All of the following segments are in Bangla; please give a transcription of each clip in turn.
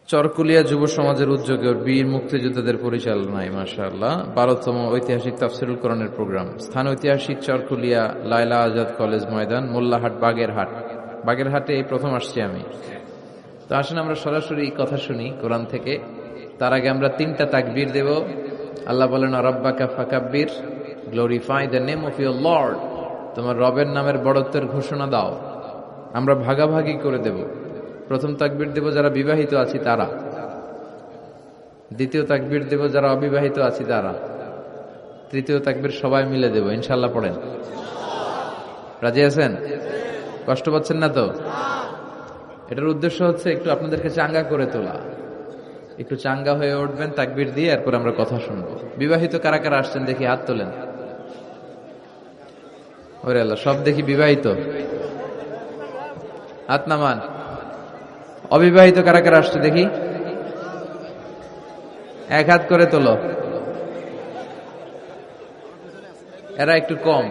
চরকুলিয়া যুব সমাজের উদ্যোগে বীর মুক্তিযোদ্ধাদের পরিচালনায় মাশাআল্লাহ 12তম ঐতিহাসিক তাফসীরুল কোরআনের প্রোগ্রাম। স্থান ঐতিহাসিক চরকুলিয়া লায়লা আজাদ কলেজ ময়দান, মোল্লাহাট, বাগেরহাট। বাগেরহাটে এই প্রথম আসছি আমি। তো আসেন আমরা সরাসরি কথা শুনি কোরআন থেকে। তার আগে আমরা 3টা তাকবীর দেব। আল্লাহ বলেন, রাব্বাকা ফাকাব্বির, glorify the name of your lord. তোমার রবের নামের বড়ত্বের ঘোষণা দাও। আমরা ভাগাভাগি করে দেব। প্রথম তাকবীর দেব যারা বিবাহিত আছি তারা, দ্বিতীয় তাকবীর দেব যারা অবিবাহিত আছি তারা, তৃতীয় তাকবীর সবাই মিলে দেব ইনশাআল্লাহ। পড়েন, রাজি আছেন? কষ্ট পাচ্ছেন না তো? এটার উদ্দেশ্য হচ্ছে একটু আপনাদেরকে চাঙ্গা করে তোলা, একটু চাঙ্গা হয়ে উঠবেন তাকবীর দিয়ে, এরপর আমরা কথা শুনবো। বিবাহিত কারা কারা আসছেন দেখি হাত তোলেন। ওরে আল্লাহ, সব দেখি বিবাহিত, হাত নামান। অবিবাহিত কারা কারা আসছে দেখি, এক হাত করে তোলো। এরা একটু কম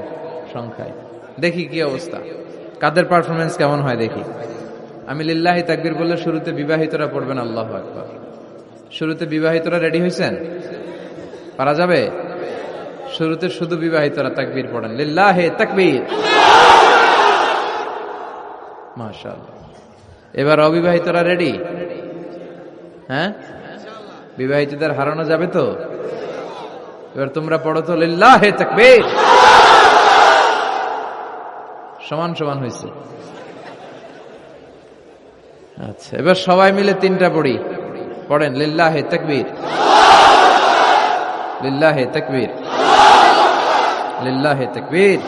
সংখ্যায়, দেখি কি অবস্থা, কাদের পারফরমেন্স কেমন হয় দেখি। আমি লিল্লাহি তাকবীর বললে শুরুতে বিবাহিতরা পড়বেন আল্লাহু আকবার। শুরুতে বিবাহিতরা রেডি হয়েছেন? পারা যাবে? শুরুতে শুধু বিবাহিতরা তাকবীর পড়েন, লিল্লাহি তাকবীর। মাশাআল্লাহ। এবার অবিবাহিতরা রেডি? হ্যাঁ, বিবাহিতদের হারানো যাবে তো? এবার তোমরা পড়ো তো, লিল্লাহি তাকবীর। সমান সমান হয়েছে। আচ্ছা, এবার সবাই মিলে 3টা পড়ি। পড়েন, লিল্লাহি তাকবীর, লিল্লাহি তাকবীর, লিল্লাহি তাকবীর।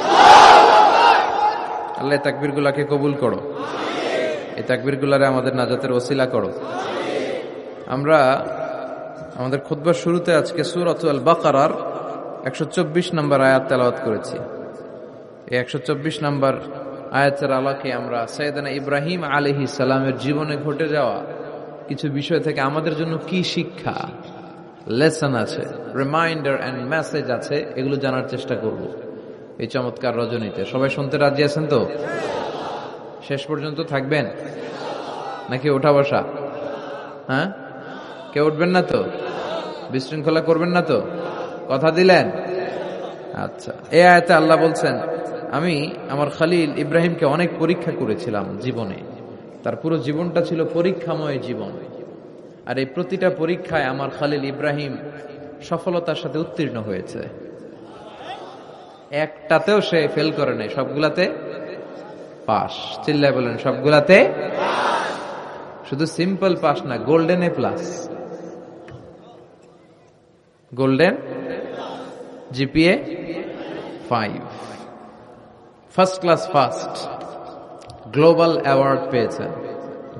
আল্লাহ তাকবীর গুলাকে কবুল করো, এই তাকবীর গুলারে আমাদের নাজাতের ওসিলা করো। আমরা আমাদের খুতবার শুরুতে আজকে সূরাতুল বাকারার 124 নম্বর আয়াত তেলাওয়াত করেছি। এই 124 নম্বর আয়াতের আলোকে আমরা সাইয়েদনা ইব্রাহিম আলাইহিস সালামের জীবনে ঘটে যাওয়া কিছু বিষয় থেকে আমাদের জন্য কি শিক্ষা, লেসন আছে, রিমাইন্ডার এন্ড মেসেজ আছে, এগুলো জানার চেষ্টা করব এই চমৎকার রজনীতে। সবাই শুনতে রাজি আছেন তো? শেষ পর্যন্ত থাকবেন নাকি ওঠা বসা? হ্যাঁ, কেউ উঠবেন না তো? বিশৃঙ্খলা করবেন না তো? কথা দিলেন? আচ্ছা, এই আয়াতে আল্লাহ বলছেন, আমি আমার খলিল ইব্রাহিমকে অনেক পরীক্ষা করেছিলাম জীবনে। তার পুরো জীবনটা ছিল পরীক্ষাময় জীবন, আর এই প্রতিটা পরীক্ষায় আমার খলিল ইব্রাহিম সফলতার সাথে উত্তীর্ণ হয়েছে। একটাতেও সে ফেল করে নাই, সবগুলাতে পাস। চিল্লায় বলেন, সবগুলাতে। শুধু সিম্পল পাস না, golden A plus, golden GPA 5, first class first, global award পেয়েছেন।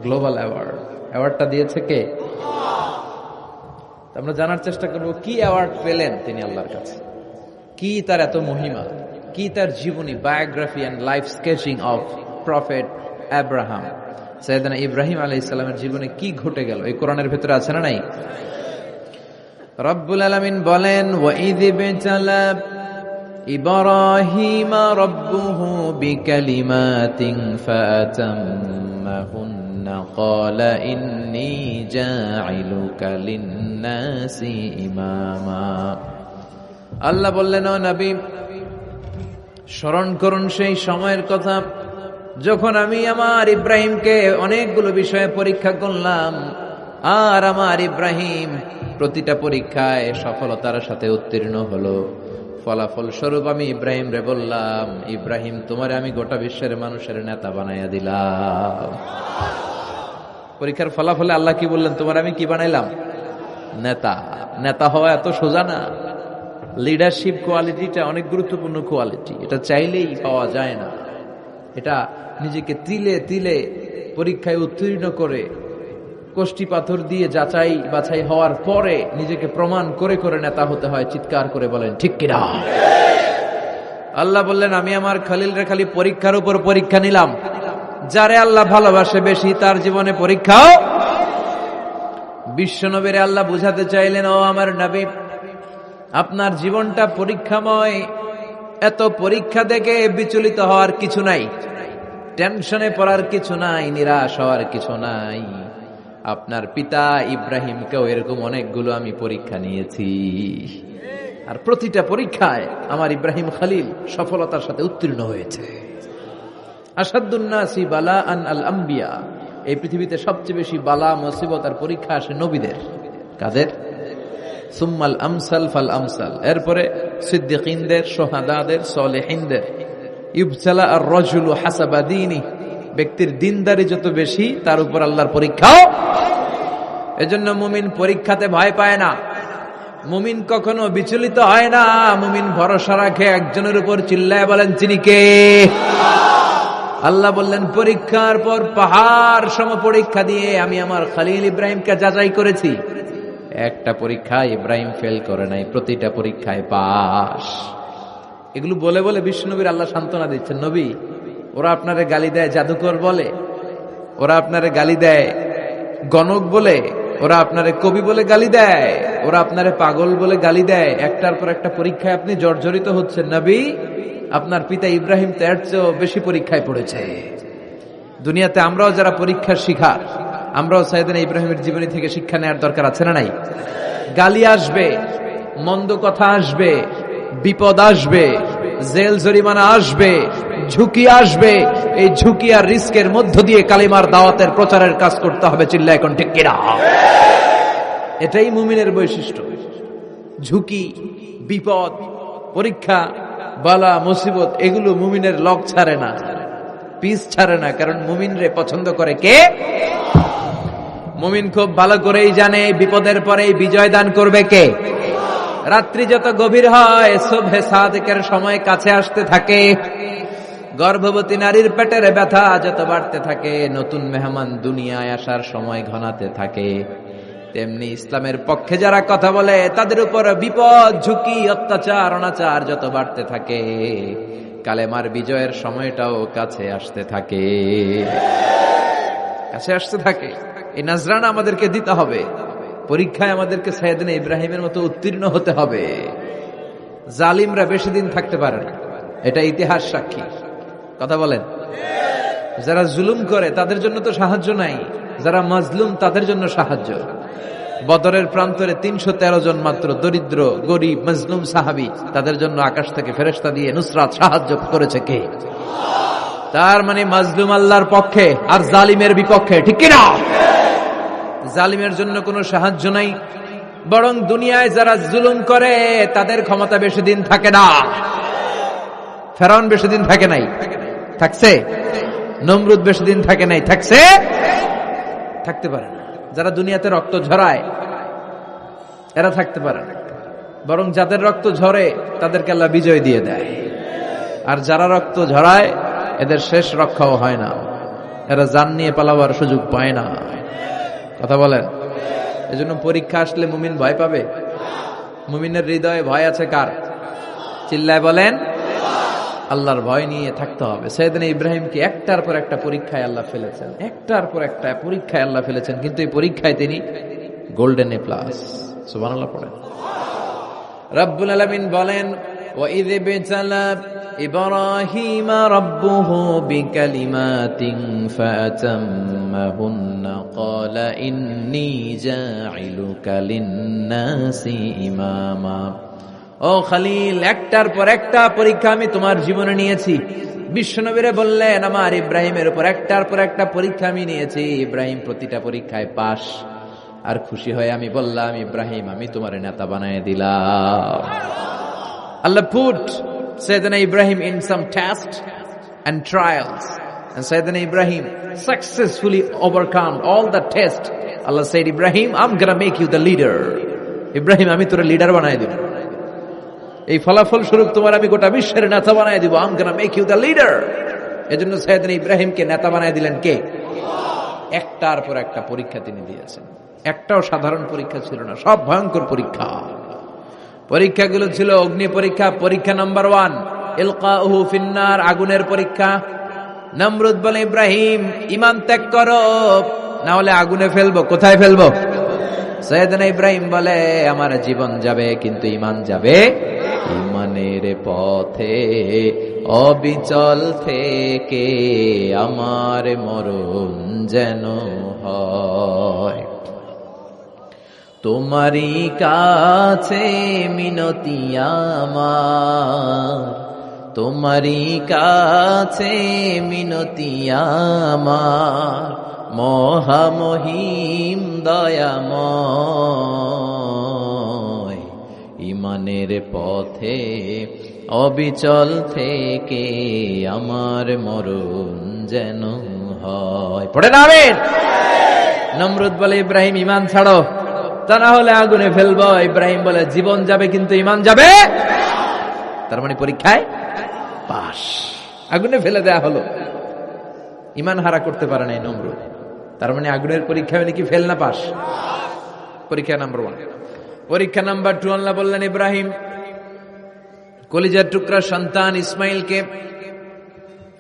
গ্লোবাল অ্যাওয়ার্ড, অ্যাওয়ার্ডটা দিয়েছে কে? আমরা জানার চেষ্টা করব কি অ্যাওয়ার্ড পেলেন তিনি আল্লাহর কাছে, কি তার এত মহিমা, কি তার জীবনী, biography and life sketching of prophet Abraham. সাইয়েদনা ইব্রাহিম আলাইহিস সালামের জীবনে কি ঘটে গেল এই কোরআনের ভেতরে আছে না নাই? রব্বুল আলামিন বলেন, ওয়াইয বিতালা ইব্রাহিম রাব্বুহু বিকালিমাতিন ফাতাম্মাহুন্না ক্বালা ইন্নী জাঈলুকা লিন-নাসি ইমামা। আল্লাহ বললেন, ও নবী, স্মরণ করুন সেই সময়ের কথা যখন আমি আমার ইব্রাহিমকে অনেকগুলো বিষয়ে পরীক্ষা করলাম, আর আমার ইব্রাহিম প্রতিটা পরীক্ষায় সফলতার সাথে উত্তীর্ণ হলো। ফলাফল স্বরূপ আমি ইব্রাহিম রে বললাম, ইব্রাহিম, তোমারে আমি গোটা বিশ্বের মানুষের নেতা বানাইয়া দিলাম। পরীক্ষার ফলাফলে আল্লাহ কি বললেন? তোমার আমি কি বানাইলাম? নেতা। নেতা হওয়া এত সোজা না। লিডারশিপ কোয়ালিটিটা অনেক গুরুত্বপূর্ণ কোয়ালিটি, এটা চাইলেই পাওয়া যায় না। এটা নিজেকে তিলে তিলে পরীক্ষায় উত্তীর্ণ করে, কষ্টি পাথর দিয়ে যাচাই বাছাই হওয়ার পরে নিজেকে প্রমাণ করে করে নেতা হতে হয়। চিৎকার করে বলেন ঠিক কিনা? আল্লাহ বললেন, আমি আমার খলিলরে খালি পরীক্ষার উপর পরীক্ষা নিলাম। যারে আল্লাহ ভালোবাসে বেশি তার জীবনে পরীক্ষাও। বিশ্বনবীরে আল্লাহ বুঝাতে চাইলেন, ও আমার নবী, আপনার জীবনটা পরীক্ষাময়। এত পরীক্ষা দেখে বিচলিত হওয়ার কিছু নাই, টেনশনে পড়ার কিছু নাই, নিরাশ হওয়ার কিছু নাই। আপনার পিতা ইব্রাহিমকেও এরকম অনেকগুলো আমি পরীক্ষা নিয়েছি, আর প্রতিটা পরীক্ষায় আমার ইব্রাহিম খলিল সফলতার সাথে উত্তীর্ণ হয়েছে। আসাদুন নাসি বালাআন আল আম্বিয়া, এই পৃথিবীতে সবচেয়ে বেশি বালা মুসিবত আর পরীক্ষা আসে নবীদের। কাদের? সুম্মাল আমসাল ফাল আমসাল, এরপরে সিদ্দিকিনদের, শুহাদাদের, সালেহিনদের। ইবতালা আর রাজুলু হাসাবা দীনি, ব্যক্তির দিনদারি যত বেশি তার উপর আল্লাহর পরীক্ষাও। এজন্য মুমিন পরীক্ষাতে ভয় পায় না, মুমিন কখনো বিচলিত হয় না, মুমিন ভরসা রাখে একজনের উপর। চিল্লায় বলেন তিনি কে? আল্লাহ বললেন পরীক্ষার পর পাহাড় সম পরীক্ষা দিয়ে আমি আমার খলিল ইব্রাহিমকে যাচাই করেছি। একটা পরীক্ষায় ইব্রাহিম ফেল করে নাই, প্রতিটা পরীক্ষায় পাস। এগুলো বলে বলে বিশ্বনবীর আল্লাহ সান্ত্বনা দিচ্ছেন, নবী ওরা আপনারে গালি দেয় জাদুকর বলে, ওরা আপনারে গালি দেয় গণক বলে, ওরা আপনারে কবি বলে গালি দেয়, ওরা আপনারে পাগল বলে গালি দেয়, একটার পর একটা পরীক্ষায় আপনি জর্জরিত হচ্ছেন। নবী আপনার পিতা ইব্রাহিম তো এর চেয়েও বেশি পরীক্ষায় পড়েছে। দুনিয়াতে আমরাও যারা পরীক্ষার শিকার, আমরাও সাইয়েদনা ইব্রাহিমের জীবনী থেকে শিক্ষা নেওয়ার দরকার আছে না নাই? গালি আসবে, মন্দ কথা আসবে, বিপদ আসবে, জেল জরিমানা আসবে, ঝুঁকি আসবে। এই ঝুঁকি আর রিস্কের মধ্য দিয়ে কালিমার দাওয়াতের প্রচারের কাজ করতে হবে। চিল্লায় এখন ঠিক কিনা? এটাই মুমিনের বৈশিষ্ট্য। ঝুঁকি, বিপদ, পরীক্ষা, বালা মুসিবত এগুলো মুমিনের লক ছাড়ে না, পিস ছাড়ে না। কারণ মুমিনরে পছন্দ করে কে? মুমিন খুব ভালো করেই জানে বিপদের পরে বিজয় দান করবে কে। রাত্রি যত গভীর হয় সুবহে সাদিকের সময় কাছে আসতে থাকে, গর্ভবতী নারীর পেটের ব্যথা যত বাড়তে থাকে, নতুন মেহমান দুনিয়ায় আসার সময় ঘনাতে থাকে, তেমনি ইসলামের পক্ষে যারা কথা বলে তাদের উপর বিপদ, ঝুঁকি, অত্যাচার, অনাচার যত বাড়তে থাকে, কালেমার বিজয়ের সময়টাও কাছে আসতে থাকে, কাছে আসতে থাকে। এই নাজরানা আমাদেরকে দিতে হবে। পরীক্ষায় আমাদেরকে সাইয়েদনা ইব্রাহিমের মতো উত্তীর্ণ হতে হবে। জালিমরা বেশি দিন থাকতে পারে না, এটা ইতিহাস সাক্ষী। কথা বলেন? যারা জুলুম করে তাদের জন্য তো সাহায্য নাই, যারা মাজলুম তাদের জন্য সাহায্য। বদরের প্রান্তরে 313 জন মাত্র দরিদ্র, গরিব, মাজলুম সাহাবী, তাদের জন্য আকাশ থেকে ফেরেশতা দিয়ে নুসরাত সাহায্য করেছে কে? তার মানে মাজলুম আল্লাহর পক্ষে আর জালিমের বিপক্ষে, ঠিক কিনা? জালিমের জন্য কোনো সাহায্য নাই, বরং দুনিয়ায় যারা জুলুম করে তাদের ক্ষমতা বেশি দিন থাকে না। ফেরাউন বেশি দিন থাকে নাই, থাকছে? নমরুদ বেশি দিন থাকে নাই, থাকছে? থাকতে পারে না। যারা দুনিয়াতে রক্ত ঝরায় এরা থাকতে পারে না, বরং যাদের রক্ত ঝরে তাদেরকে আল্লাহ বিজয় দিয়ে দেয়। আর যারা রক্ত ঝরায় এদের শেষ রক্ষাও হয় না, এরা জান নিয়ে পালাবার সুযোগ পায় না। কথা বলেন? এজন্য পরীক্ষা আসলে মুমিন ভয় পাবে? মুমিনের হৃদয়ে ভয় আছে কার? চিল্লায় বলেন। আল্লাহর ভয় নিয়ে থাকতে হবে। সাইয়েদনা ইব্রাহিমকে একটার পর একটা পরীক্ষায় আল্লাহ ফেলেছেন, একটার পর একটা পরীক্ষায় আল্লাহ ফেলেছেন, কিন্তু এই পরীক্ষায় তিনি গোল্ডেন এ প্লাস। সুবহানাল্লাহ পড়েন। রব্বুল আলামিন বলেন, وَإِذِ ابْتَلَى إِبْرَاهِيمَ رَبُّهُ بِكَلِمَاتٍ فَأَتَمَّهُنَّ قَالَ إِنِّي جَاعِلُكَ لِلنَّاسِ إِمَامًا। ও খলিল, একটার পর একটা পরীক্ষা আমি তোমার জীবনে নিয়েছি। বিশ্বনবীরে বললেন আমার ইব্রাহিমের উপর একটার পর একটা পরীক্ষা আমি নিয়েছি, ইব্রাহিম প্রতিটা পরীক্ষায় পাস। আর খুশি হয়ে আমি বললাম, ইব্রাহিম আমি তোমার নেতা বানায় দিলাম। Allah put Sayyidina Ibrahim in some tests and trials, and Sayyidina Ibrahim successfully overcome all the tests. Allah said, Ibrahim, I'm gonna make you the leader. Ibrahim, আমি তোর লিডার বানায় দিব। এই ফলাফল স্বরূপ তোমার আমি গোটা বিশ্বের নেতা বানায় দিব। I'm gonna make you the leader. এজন্য সাইয়েদনা ইব্রাহিমকে নেতা বানায় দিলেন কে? একটার পর একটা পরীক্ষা তিনি দিয়েছেন। একটাও সাধারণ পরীক্ষা ছিল না, সব ভয়ঙ্কর পরীক্ষা। পরীক্ষাগুলো ছিল অগ্নি পরীক্ষা। পরীক্ষা নাম্বার 1 ইলকাউহু ফিন্নার, আগুনের পরীক্ষা। নমরুদ বলে, ইব্রাহিম ঈমান ত্যাগ করো, না হলে আগুনে ফেলবো। কোথায় ফেলবো? সাইয়েদনা ইব্রাহিম বলে, আমার জীবন যাবে কিন্তু ঈমান যাবে। ঈমানের পথে অবিচল থেকে আমার মরণ যেন হয়। তোমারই কাছে মিনতি আমার, তোমারই কাছে মিনতি আমার, মহামহিম দয়াময়, ইমানের পথে অবিচল থেকে আমার মরণ যেন হয়। পড়ে না আমিন। নমরুদ বলে, ইব্রাহিম ইমান ছাড়ো, তা না হলে আগুনে ফেলবো। ইব্রাহিম বলে, জীবন যাবে কিন্তু ইমান যাবে। তার মানে পরীক্ষায় পাস, আগুনে ফেলে দেয়া হলো, ইমান হারা করতে পারে নাই নমরুদ। তার মানে আগুনের পরীক্ষায় নাকি ফেল না পাস। পরীক্ষা নাম্বার 1। পরীক্ষা নাম্বার 2, আল্লাহ বললেন, ইব্রাহিম কলিজার টুকরা সন্তান ইসমাইলকে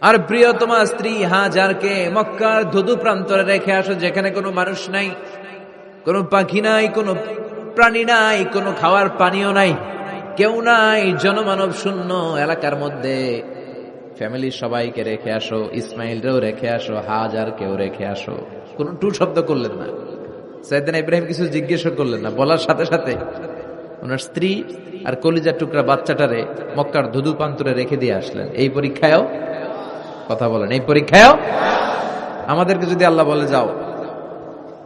আর প্রিয়তমা স্ত্রী হাজারকে মক্কার ধুধু প্রান্তরে রেখে আসো, যেখানে কোনো মানুষ নাই, কোনো পাখি নাই, কোনো প্রাণী নাই, কোনো খাওয়ার পানিও নাই, কেউ নাই, জনমানব শূন্য এলাকার মধ্যে ফ্যামিলির সবাইকে রেখে আসো, ইসমাইলরেও রেখে আসো, হাজারকেও রেখে আসো। কোনো টু শব্দ করলেন না। সাইয়েদনা ইব্রাহিম কিছু জিজ্ঞেসও করলেন না, বলার সাথে সাথে ওনার স্ত্রী আর কলিজার টুকরা বাচ্চাটারে মক্কার ধুধু প্রান্তরে রেখে দিয়ে আসলেন। এই পরীক্ষায়ও কথা বলেন, এই পরীক্ষায়ও আমাদেরকে যদি আল্লাহ বলে, যাও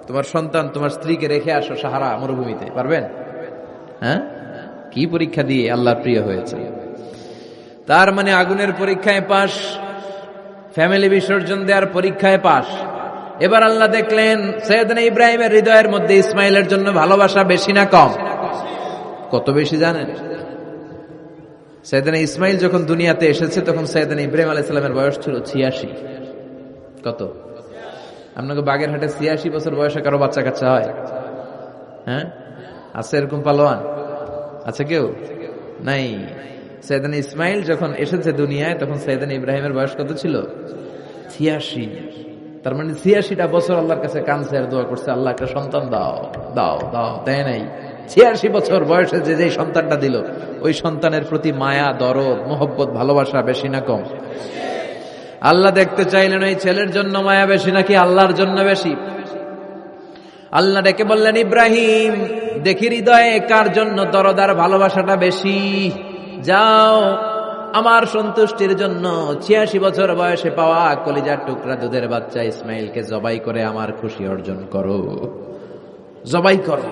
তোমার সন্তান তোমার স্ত্রীকে রেখে আসো সাহারা মরুভূমিতে, পারবেন? হ্যাঁ, কি পরীক্ষা দিয়ে আল্লাহর প্রিয় হয়েছে। তার মানে আগুনের পরীক্ষায় পাস, ফ্যামিলি বিসর্জন দেওয়ার পরীক্ষায় পাস। এবার আল্লাহ দেখলেন সাইয়েদনা ইব্রাহিমের হৃদয়ের মধ্যে ইসমাইলের জন্য ভালোবাসা বেশি না কম? কত বেশি জানেন? সাইয়েদনা ইসমাইল যখন দুনিয়াতে এসেছে তখন সাইয়েদনা ইব্রাহিম আলাইহিস সালামের বয়স ছিল 86। কত? আপনাকে বাগেরহাটে 86 বছর বয়সে কারো বাচ্চা কাচ্চা হয়? হ্যাঁ, আছে এরকম পালোয়ান? আছে কেউ? নাই। সাইয়েদনা ইসমাইল যখন এসেছে দুনিয়ায় তখন সাইয়েদনা ইব্রাহিমের বয়স কত ছিল? 86। তার মানে 86টা বছর আল্লাহর কাছে কাঁদছে আর দোয়া করছে, আল্লাহ একটা সন্তান দাও দাও দাও, দেয় নাই। 86 বছর বয়সে যে সন্তানটা দিল, ওই সন্তানের প্রতি মায়া, দরদ, মোহব্বত, ভালোবাসা বেশি না কম? আল্লাহ দেখতে চাইলেন ওই ছেলের জন্য মায়া বেশি নাকি আল্লাহর জন্য বেশি। আল্লাহ ডেকে বললেন, ইব্রাহিম দেখি হৃদয়ে কার জন্য দরদ আর ভালোবাসাটা বেশি। যাও আমার সন্তুষ্টির জন্য 86 বছর বয়সে পাওয়া কলিজার টুকরা দুধের বাচ্চা ইসমাইলকে জবাই করে আমার খুশি অর্জন করো। জবাই করো,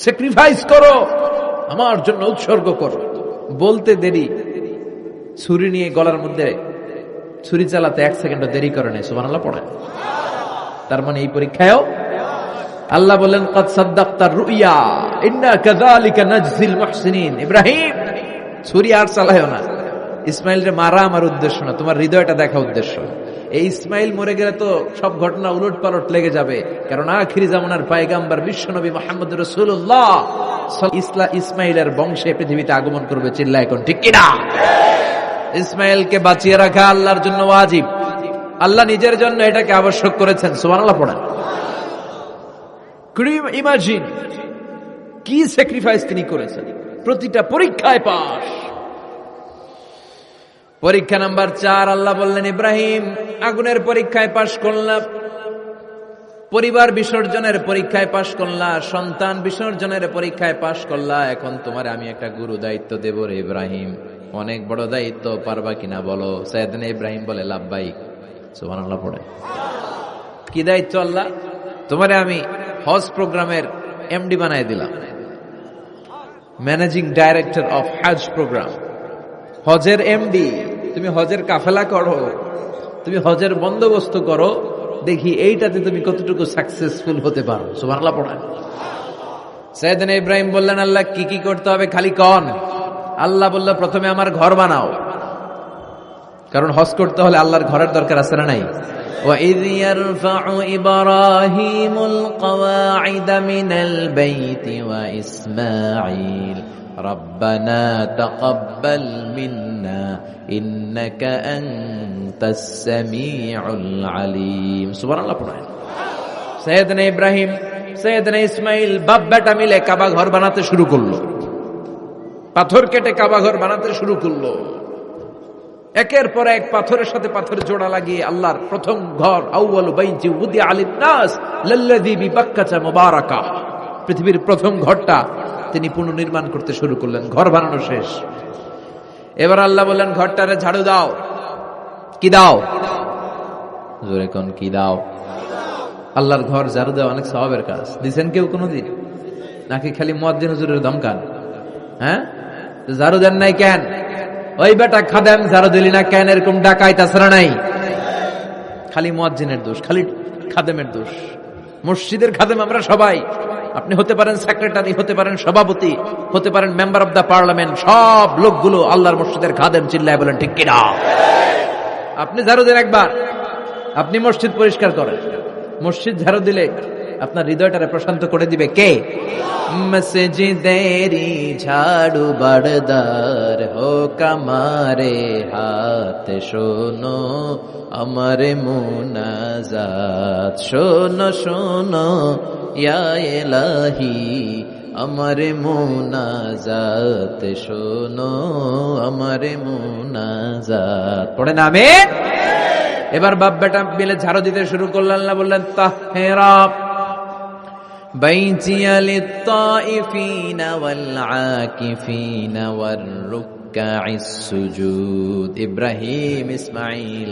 স্যাক্রিফাইস করো, আমার জন্য উৎসর্গ করো। বলতে দেরি, ছুরি নিয়ে গলার মধ্যে ছুরি চালাতে 1 সেকেন্ডও দেরি করে নাই। সুবহানাল্লাহ পড়ে। তার মানে এই পরীক্ষায়ও আল্লাহ বলেন, ক্বাদ সাদ্দাকতার রুইয়া ইন্না কাযালিকা নাজজিল মুহসিনিন। ইব্রাহিম ছুরি আর চালায়ও না, ইসমাইলরে মারা আমার উদ্দেশ্য না, তোমার হৃদয়টা দেখা উদ্দেশ্য। এই ইসমাইল মরে গেলে তো সব ঘটনা উলট পালট লেগে যাবে, কারণ আখিরি জামানার পয়গম্বর বিশ্বনবী মুহাম্মদ রাসূলুল্লাহ ইসমাইলের বংশে পৃথিবীতে আগমন করবে। চিল্লায় এখন ঠিক কিনা? ইসমাইলকে বাঁচিয়ে রাখা আল্লাহর জন্য ওয়াজিব, আল্লাহ নিজের জন্য এটাকে আবশ্যক করেছেন। সুবহানাল্লাহ পড়েন। ইমাজিন কি স্যাক্রিফাইস তিনি করেছেন। প্রতিটা পরীক্ষায় পাস। পরীক্ষা নাম্বার 4, আল্লাহ বললেন, ইব্রাহিম আগুনের পরীক্ষায় পাস করলাম, পরিবার বিসর্জনের পরীক্ষায় পাস করলা, সন্তান বিসর্জনের পরীক্ষায় পাস করলা, এখন তোমার আমি একটা গুরু দায়িত্ব দেব রে ইব্রাহিম। অনেক বড় দায়িত্ব, পারবা কিনা বলো? সাইয়েদনা ইব্রাহিম বলে, লাব্বাইক। সুবহানাল্লাহ পড়ে। কি দায়িত্ব আল্লাহ? তোমারে আমি হজ প্রোগ্রামের এমডি বানাই দিলাম, managing director of Hajj program, হজের এমডি। তুমি হজের কাফেলা করো, তুমি হজের বন্দোবস্ত করো, দেখি এইটাতে তুমি কতটুকু সাকসেসফুল হতে পারো। সুবহানাল্লাহ পড়েন। সাইয়েদনা ইব্রাহিম বললেন, আল্লাহ কি কি করতে হবে খালি কন। আল্লাহ বলল, প্রথমে আমার ঘর বানাও, কারণ হজ করতে হলে আল্লাহর ঘরের দরকার আছে না নাই? وَإِذْ يَرْفَعُ إِبْرَاهِيمُ الْقَوَاعِدَ مِنَ الْبَيْتِ وَإِسْمَاعِيلُ رَبَّنَا تَقَبَّلْ مِنَّا إِنَّكَ أَنْتَ السَّمِيعُ الْعَلِيمُ। সুবহানাল্লাহ পড়েন। সাইয়েদনা ইব্রাহিম, সাইয়েদনা ইসমাইল বাপ বেটা মিলে কাবা ঘর বানাতে শুরু করলো, পাথর কেটে কাবা ঘর বানাতে শুরু করলো। একের পর এক পাথরের সাথে পাথর জোড়া লাগিয়ে আল্লাহর প্রথম ঘর, আউয়ালু বাইতি উদিআ লিন-নাস লাল্লাযী বিবাক্কাতা মুবারাকা, পৃথিবীর প্রথম ঘরটা তিনি পুনর্নির্মাণ করতে শুরু করলেন। ঘর বানানো শেষ। এবার আল্লাহ বললেন, ঘরটারে ঝাড়ু দাও। কি দাও? জোরে কোন, কি দাও? আল্লাহর ঘর ঝাড়ু দেওয়া অনেক সওয়াবের কাজ। দিছেন কেউ কোনোদিন? নাকি খালি মুয়াজ্জিন হুজুরের ধমকান? হ্যাঁ, ঝাড়ু দেন নাই কেন? ওই বেটা খাদেম, ঝাড়ু দিলি না কেন? এরকম ডাকাই তাছাড়া নাই। খালি মুয়াজ্জিনের দোষ, খালি খাদেমের দোষ। মসজিদের খাদেম আমরা সবাই। আপনি হতে পারেন সেক্রেটারি, হতে পারেন সভাপতি, হতে পারেন মেম্বার অব দ্য পার্লামেন্ট, সব লোকগুলো আল্লাহর মসজিদের খাদেম। চিল্লায় বলেন ঠিক কিনা? আপনি ঝাড়ু দেন একবার, আপনি মসজিদ পরিষ্কার করেন। মসজিদ ঝাড়ু দিলে আপনার হৃদয়টারে প্রশান্ত করে দিবে কে? মসজিদেরি ঝাড়ু বারদার হো কামারে হাত, শোনো আমার মুনাজাত, শোনো শোনো ইয়া ইলাহি আমার মুনাজাত, শোনো আমার মুনাজাত। পড়ে না আমিন? এবার বাপ বেটা মিলে ঝাড়ু দিতে শুরু করলেন। আল্লাহ বললেন, তাহেরা বাইতিয়া লিত্তাইফিনা ওয়াল আকিফিনা ওয়ার রুকআইস সুজুদ। ইব্রাহিম ইসমাইল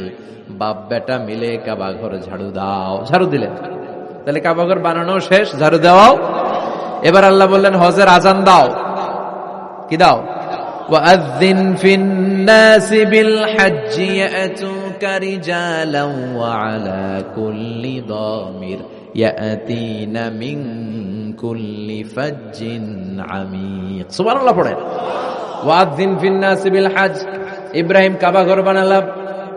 বাপ বেটা মিলে কাবা ঘর ঝাড়ু দাও। ঝাড়ু দিলেন। তাহলে কাবা ঘর বানানো শেষ, ঝাড়ু দাও। এবার আল্লাহ বললেন, হজের আজান দাও। কি দাও? وَأَذِّنْ فِي النَّاسِ بِالْحَجِّ يَأْتُوكَ رِجَالًا وَعَلَى كُلِّ ضَامِرٍ يَأْتِينَ مِنْ كُلِّ فَجٍّ عَمِيقٍ। সুবহানাল্লাহ পড়েন। وَأَذِّنْ فِي النَّاسِ بِالْحَجِّ। ইব্রাহিম কাবা ঘর বানালাম,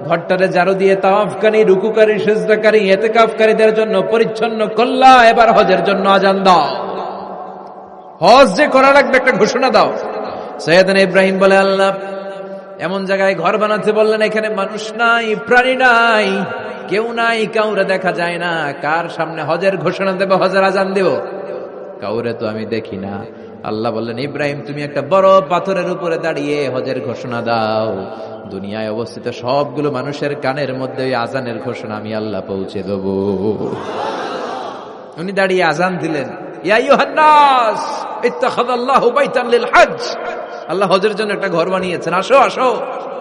ঘরটারে ঝাড়ু দিয়ে তাওয়াফকারী, রুকুকারী, সিজদাকারী, ইতিকাফকারীদের জন্য পরিচ্ছন্ন করলা। এবার হজের জন্য আজান দাও। হজ যে করা লাগবে একটা ঘোষণা দাও। সৈয়দনা ইব্রাহিম বলে, আল্লাহ এমন জায়গায় ঘর বানাতে বললেন এখানে মানুষ নাই, প্রাণী নাই, কেউ নাই, কাউরে দেখা যায় না। কার সামনে হজের ঘোষণা দেব, হজের আজান দেব? কাউরে তো আমি দেখি না। আল্লাহ বললেন, ইব্রাহিম তুমি একটা বড় পাথরের উপরে দাঁড়িয়ে হজের ঘোষণা দাও। দুনিয়ায় অবস্থিত সবগুলো মানুষের কানের মধ্যে ওই আজানের ঘোষণা আমি আল্লাহ পৌঁছে দেব। উনি দাঁড়িয়ে আজান দিলেন, ইয়া আইয়ুহান নাস ইত্তাখাযাল্লাহু বাইতান লিল হজ। আল্লাহ হজের জন্য একটা ঘর বানিয়েছেন, আসো আসো,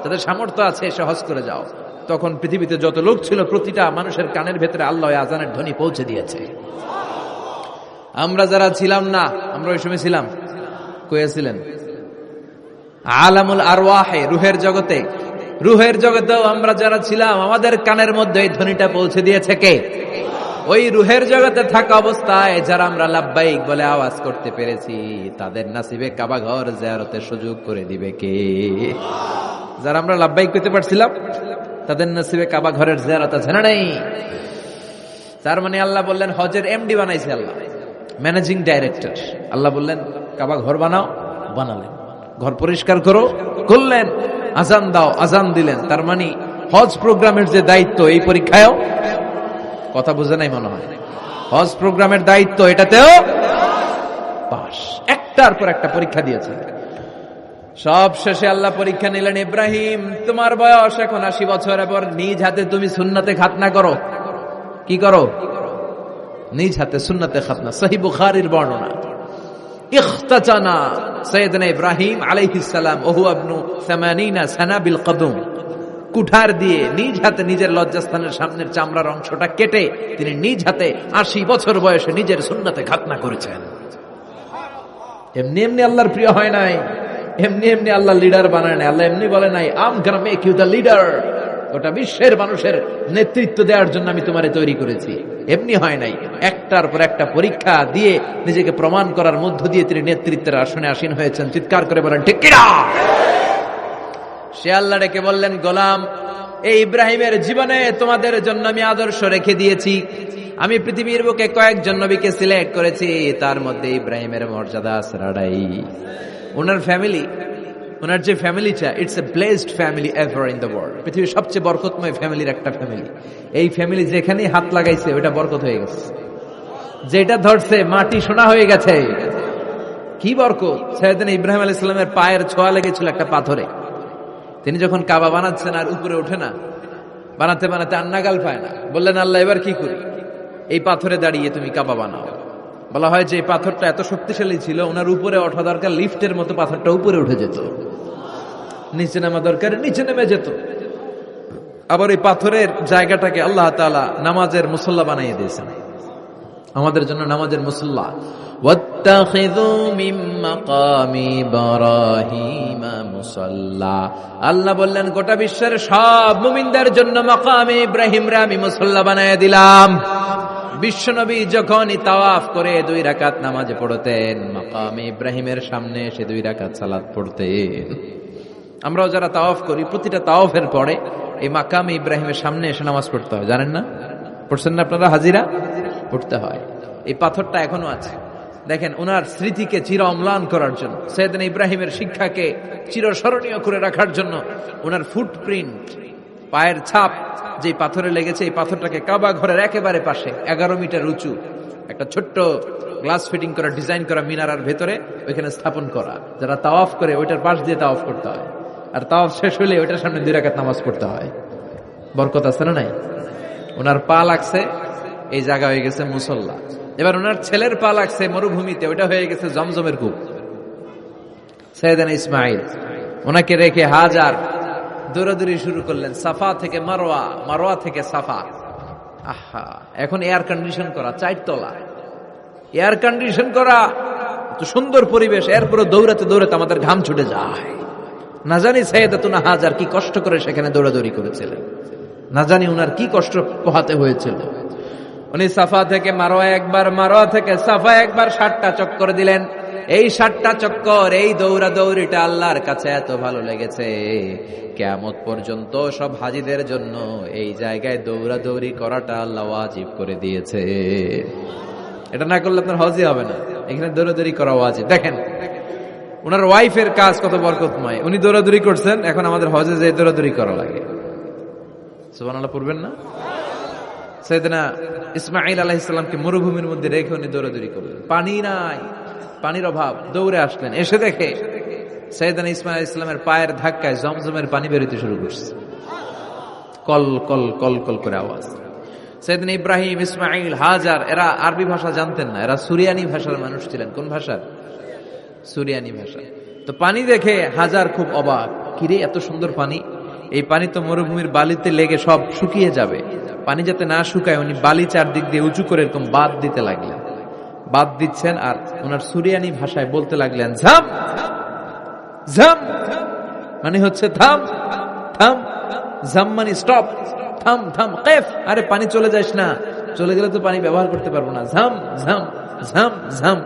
যাদের সামর্থ্য আছে এসে হজ করে যাও। তখন পৃথিবীতে যত লোক ছিল প্রতিটা মানুষের কানের ভেতরে আল্লাহ আজানের ধ্বনি পৌঁছে দিয়েছে। আমরা যারা ছিলাম না, আমরা ওই সময় ছিলাম, কয়েছিলেন আলামুল আরওয়াহে, রুহের জগতে, রুহের জগতেও আমরা যারা ছিলাম আমাদের কানের মধ্যে এই ধ্বনিটা পৌঁছে দিয়েছে কে? ওই রুহের জগতে থাকা অবস্থায় যারা আমরা লাব্বাইক বলে আওয়াজ করতে পেরেছি, তাদের নাসিবে কাবা ঘর জিয়ারতের সুযোগ করে দিবে কে? যারা আমরা লাব্বাইক করতে পারছিলাম তাদের নসিবে কাবা ঘরের জিয়ারত আছে না নাই? তার মানে আল্লাহ বললেন হজের এমডি বানাইছে আল্লাহ, ম্যানেজিং ডাইরেক্টর। আল্লাহ বললেন কাবা ঘর বানাও, বানালেন। ঘর পরিষ্কার করো, করলেন। আজান দাও, আজান দিলেন। তার মানে হজ প্রোগ্রামের যে দায়িত্ব এই পরীক্ষায়ও, কথা বুঝে নাই মনে হয়, হজ প্রোগ্রামের দায়িত্ব এটাতেও পাস। একটার পর একটা পরীক্ষা দিয়েছে। সব শেষে আল্লাহ পরীক্ষা নিলেন, ইব্রাহিম তোমার বয়স এখন 80 বছর, এবার নিজ হাতে তুমি সুন্নাতে খাতনা করো। কি করো? নিজ হাতে সুন্নাতে খাতনা। সহিহ বুখারীর বর্ণনা। ইখতাতানা সাইয়েদনা ইব্রাহিম আলাইহিস সালাম ওহু ইবনু 80 সানা বিল কদম। কুঠার দিয়ে নিজ হাতে নিজের লজ্জাস্থানের সামনের চামড়ার অংশটা কেটে তিনি নিজ হাতে 80 বছর বয়সে নিজের সুন্নাতে খাতনা করেছেন। এমনি এমনি আল্লাহর প্রিয় হয় নাই, এমনি এমনি আল্লাহ লিডার বানায় নাই। আল্লাহ এমনি বলে নাই I'm gonna make you the leader, ওটা বিশ্বের মানুষের নেতৃত্ব দেওয়ার জন্য আমি তোমারে তৈরি করেছি। এমনি হয় নাই, একটার পর একটা পরীক্ষা দিয়ে নিজেকে প্রমাণ করার মধ্য দিয়ে তিনি নেতৃত্বের আসনে আসীন হয়েছেন। চিৎকার করে বলেন ঠিক কিনা? সে আল্লাহ ডেকে বললেন, গোলাম এই ইব্রাহিমের জীবনে তোমাদের জন্য আমি আদর্শ রেখে দিয়েছি। আমি পৃথিবীর বুকে কয়েকজন নবীকে সিলেক্ট করেছি, তার মধ্যে ইব্রাহিমের মর্যাদা আসরাড়াই। ওনার ফ্যামিলি, ওনার যে ফ্যামিলিটা, it's a blessed family ever in the world. পৃথিবীর সবচেয়ে বরকতময় ফ্যামিলির একটা ফ্যামিলি। এই ফ্যামিলি যেখানেই হাত লাগাইছে ওটা বরকত হয়ে গেছে, যেটা ধরছে মাটি সোনা হয়ে গেছে। কি বরকত! সাইয়েদনা ইব্রাহিম আলাইহিস সালামের পায়ের ছোঁয়া লেগেছিল একটা পাথরে। তিনি যখন কাবা বানাচ্ছেন আর উপরে ওঠে না, বানাতে বানাতে আন্নাগাল পায় না, বললেন আল্লাহ এবার কি করি? এই পাথরে দাঁড়িয়ে তুমি কাবা বানাও। বলা হয় যে এই পাথরটা এত শক্তিশালী ছিল, ওনার উপরে ওঠা দরকার লিফটের মতো, পাথরটা উপরে উঠে যেত, নিচে নামা দরকার নিচে নেমে যেত। আবার এই পাথরের জায়গাটাকে আল্লাহ তাআলা নামাজের মুসল্লা বানিয়ে দিয়েছেন, আমাদের জন্য নামাজের মুসল্লা। ওয়াত্তাখিযু মিন মাকামি ইব্রাহিমা মুসাল্লা, আল্লাহ বললেন গোটা বিশ্বের সব মুমিনদের জন্য মাকামে ইব্রাহিমরে আমি মুসল্লা বানিয়ে দিলাম। বিশ্বনবী যখনই তাওয়াফ করে 2 রাকাত নামাজ পড়তেন, মাকামে ইব্রাহিমের সামনে এসে 2 রাকাত সালাত পড়তেন। আমরাও যারা তাওয়াফ করি, প্রতিটা তাওয়াফের পরে এই মাকামে ইব্রাহিমের সামনে এসে নামাজ পড়তে হয়, জানেন না? পড়ছেন না আপনারা? হাজিরা পড়তে হয়। এই পাথরটা এখনো আছে। দেখেন, ওনার স্মৃতিকে চির অম্লান করার জন্য, সাইয়েদনা ইব্রাহিমের শিক্ষাকে চিরস্মরণীয় করে রাখার জন্য ওনার ফুটপ্রিন্ট, পায়ের ছাপ যে পাথরে লেগেছে, এই পাথরটাকে কাবা ঘরের একেবারে পাশে 11 মিটার উঁচু একটা ছোট্ট গ্লাস ফিটিং করা, ডিজাইন করা মিনারার ভেতরে ওইখানে স্থাপন করা। যারা তাওয়াফ করে ওইটার পাশ দিয়ে তাওয়াফ করতে হয়, আর তাওয়াফ শেষ হলে ওইটার সামনে 2 রাকাত নামাজ পড়তে হয়। বরকত আছে না নাই? ওনার পা লাগছে, এই জায়গা হয়ে গেছে মুসল্লা। এবার ওনার ছেলের পা লাগছে মরুভূমিতে, ওইটা হয়ে গেছে জমজমের কূপ। সাইয়েদনা ইসমাইল, ওনাকে রেখে হাজার দৌড়াদৌড়ি শুরু করলেন, সাফা থেকে মারওয়া, মারওয়া থেকে সাফা। আহা, এখন এয়ার কন্ডিশন করা, 4 তলা এয়ার কন্ডিশন করা, এত সুন্দর পরিবেশ, এরপরে দৌড়াতে দৌড়াতে আমাদের ঘাম ছুটে যায়। না জানি সাইয়েদাতুনা হাজার কি কষ্ট করে সেখানে দৌড়াদৌড়ি করেছিলেন, না জানি উনার কি কষ্ট পোহাতে হয়েছিল। উনি সাফা থেকে মারওয়া একবার, মারওয়া থেকে সাফা একবার 60টা চক্কর দিলেন। এই 60টা চক্কর, এই দৌড়াদৌড়িটা আল্লাহর কাছে এত ভালো লেগেছে, কিয়ামত পর্যন্ত সব হাজীদের জন্য এই জায়গায় দৌড়াদৌড়ি করাটা আল্লাহ ওয়াজিব করে দিয়েছে। এটা না করলে আপনার হজই হবে না, এখানে দৌড়াদৌড়ি করা ওয়াজিব। দেখেন ওনার ওয়াইফের কাজ কত বরকতময়, উনি দৌড়াদৌড়ি করছেন, এখন আমাদের হজে যে দৌড়াদৌড়ি করা লাগে। সুবহানাল্লাহ পড়বেন না? সাইয়েদনা ইসমাঈল আলাইহিস সালামকে মরুভূমির মধ্যে রেখে উনি দৌড়াদৌড়ি করলেন, পানি নাই, পানির অভাব, দৌড়ে আসলেন। এসে দেখে সাইয়েদনা ইসমাঈল আলাইহিস সালামের পায়ের ধাক্কায় জমজমের পানি বের হতে শুরু করছে, কল কল কল কল করে আওয়াজ। সাইয়েদনা ইব্রাহিম, ইসমাঈল, হাজার এরা আরবি ভাষা জানতেন না, এরা সুরিয়ানি ভাষার মানুষ ছিলেন। কোন ভাষার? সুরিয়ানি ভাষা। তো পানি দেখে হাজার খুব অবাক, কিরে এত সুন্দর পানি, এই পানি তো মরুভূমির বালিতে লেগে সব শুকিয়ে যাবে। পানি যাতে না শুকায় উনি বালি চারদিক দিয়ে উঁচু করে এরকম বাদ দিতে লাগলেন, বাদ দিচ্ছেন আর ওনার সুরিয়ানি ভাষায় বলতে লাগলেন ঝাম ঝাম, মানে হচ্ছে থাম থাম, ঝাম মানে স্টপ, থাম থাম, কেফ, আরে পানি চলে যাস না, চলে গেলে তো পানি ব্যবহার করতে পারবো না, ঝাম ঝাম ঝাম ঝাম।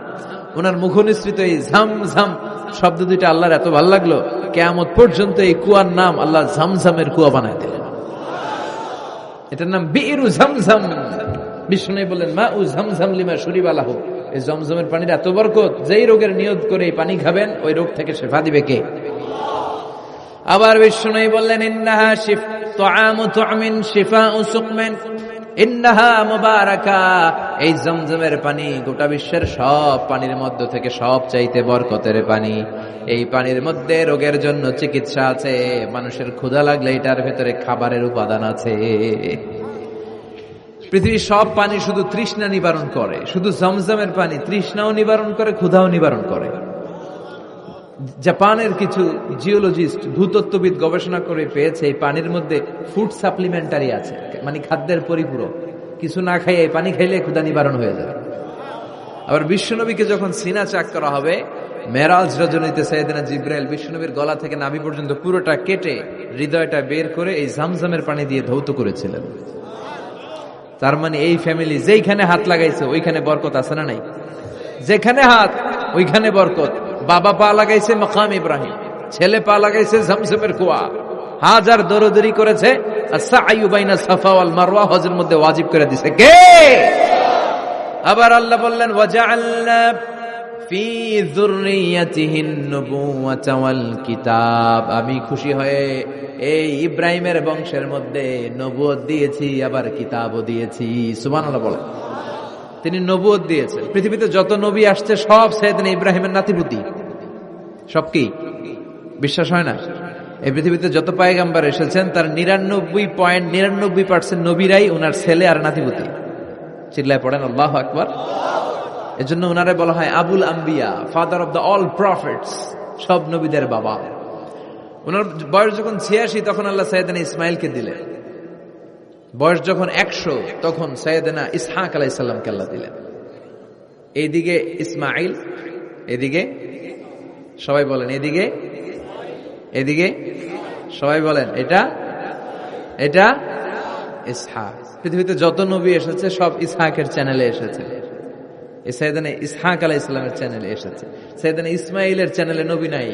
ওনার মুখনিসৃত এই ঝাম ঝাম শব্দ দুইটা আল্লাহর এত ভালো লাগলো, কিয়ামত পর্যন্ত এই কুয়ার নাম আল্লাহ ঝামঝামের কুয়া বানায় দিলেন। এটার নাম বিইরু ঝামঝাম। বিষ্ণু বললেন মা উ ঝামঝাম লিমা শুরিবা লাহু, এই জমজমের পানির এত বরকত, যেই রোগের নিয়ত করে এই পানি খাবেন ওই রোগ থেকে শিফা দিবে কে? আবার বিষ্ণু বললেন ইন্নাহা তুআমু তুআমিন শিফাউ সুকমিন ইন্নাহা মুবারাকা, এই জমজমের পানি গোটা বিশ্বের সব পানির মধ্য থেকে সব চাইতে বরকতের পানি। এই পানির মধ্যে রোগের জন্য চিকিৎসা আছে, মানুষের ক্ষুধা লাগলে এটার ভেতরে খাবারের উপাদান আছে। পৃথিবীর সব পানি শুধু তৃষ্ণা নিবারণ করে, শুধু জমজমের পানি তৃষ্ণাও নিবারণ করে, ক্ষুধাও নিবারণ করে। জাপানের কিছু জিওলজিস্ট, ভূতত্ত্ববিদ গবেষণা করে পেয়েছে এই পানির মধ্যে ফুড সাপ্লিমেন্টারি আছে, মানে খাদ্যের পরিপূরক। কিছু না খাইয়ে এই পানি খাইলে ক্ষুধা নিবারণ হয়ে যাবে। আবার বিশ্বনবীকে যখন সিনা চাক করা হবে, মেরাজ রজনীতে সাইয়েদনা জিবরাইল বিশ্বনবীর গলা থেকে নাভি পর্যন্ত পুরোটা কেটে হৃদয়টা বের করে এই জামজামের পানি দিয়ে ধৌত করেছিলেন। তার মানে এই ফ্যামিলি যেইখানে হাত লাগাইছে ওইখানে বরকত আছে না নাই? যেখানে হাত ওইখানে বরকত। বাবা পা লাগাইছে মাকাম ইব্রাহিম, ছেলে পা লাগাইছে জমজমের কুয়া, হাজার দৌড়াদৌড়ি করেছে, আস-সা'য়ু বাইনা সাফা ওয়াল মারওয়া হজের মধ্যে ওয়াজিব করে দিয়েছে কে? আবার আল্লাহ বললেন ওয়াজআলনা ফি যুররিয়াতিহিন নুবুওয়াতা ওয়াল কিতাব, আমি খুশি হয়ে এই ইব্রাহিমের বংশের মধ্যে নবুয়ত দিয়েছি, আবার কিতাবও দিয়েছি। সুবহানাল্লাহ বলেন। তিনি নবুয়ত দিয়েছেন। পৃথিবীতে যত নবী আসছে সব সাইয়েদনা ইব্রাহিমের নাতিপুতি। সব কি বিশ্বাস হয় না? এই পৃথিবীতে যত পয়গম্বর এসেছেন তার 99.99% নবীরাই ওনার ছেলে আর নাতিপুতি। চিল্লায় পড়েন আল্লাহু আকবার। এজন্য ওনারে বলা হয় আবুল আম্বিয়া, father of the all prophets, সব নবীদের বাবা। ওনার বয়স যখন 86 তখন আল্লাহ সাইয়েদনা ইসমাইলকে দিলেন। বয়স যখন 100 তখন সাইয়েদনা ইসহাক আলাইহিস সালামকে আল্লাহ দিলেন। এইদিকে ইসমাইল, এদিকে সবাই বলেন এদিকে, এদিকে সবাই বলেন এটা এটা ইসহাক। পৃথিবীতে যত নবী এসেছে সব ইসহাকের চ্যানেলে এসেছে। সাইয়েদনা ইসহাক আলাইহিস সালামের চ্যানেলে এসেছে। সাইয়েদনা ইসমাইলের চ্যানেলে নবী নাই,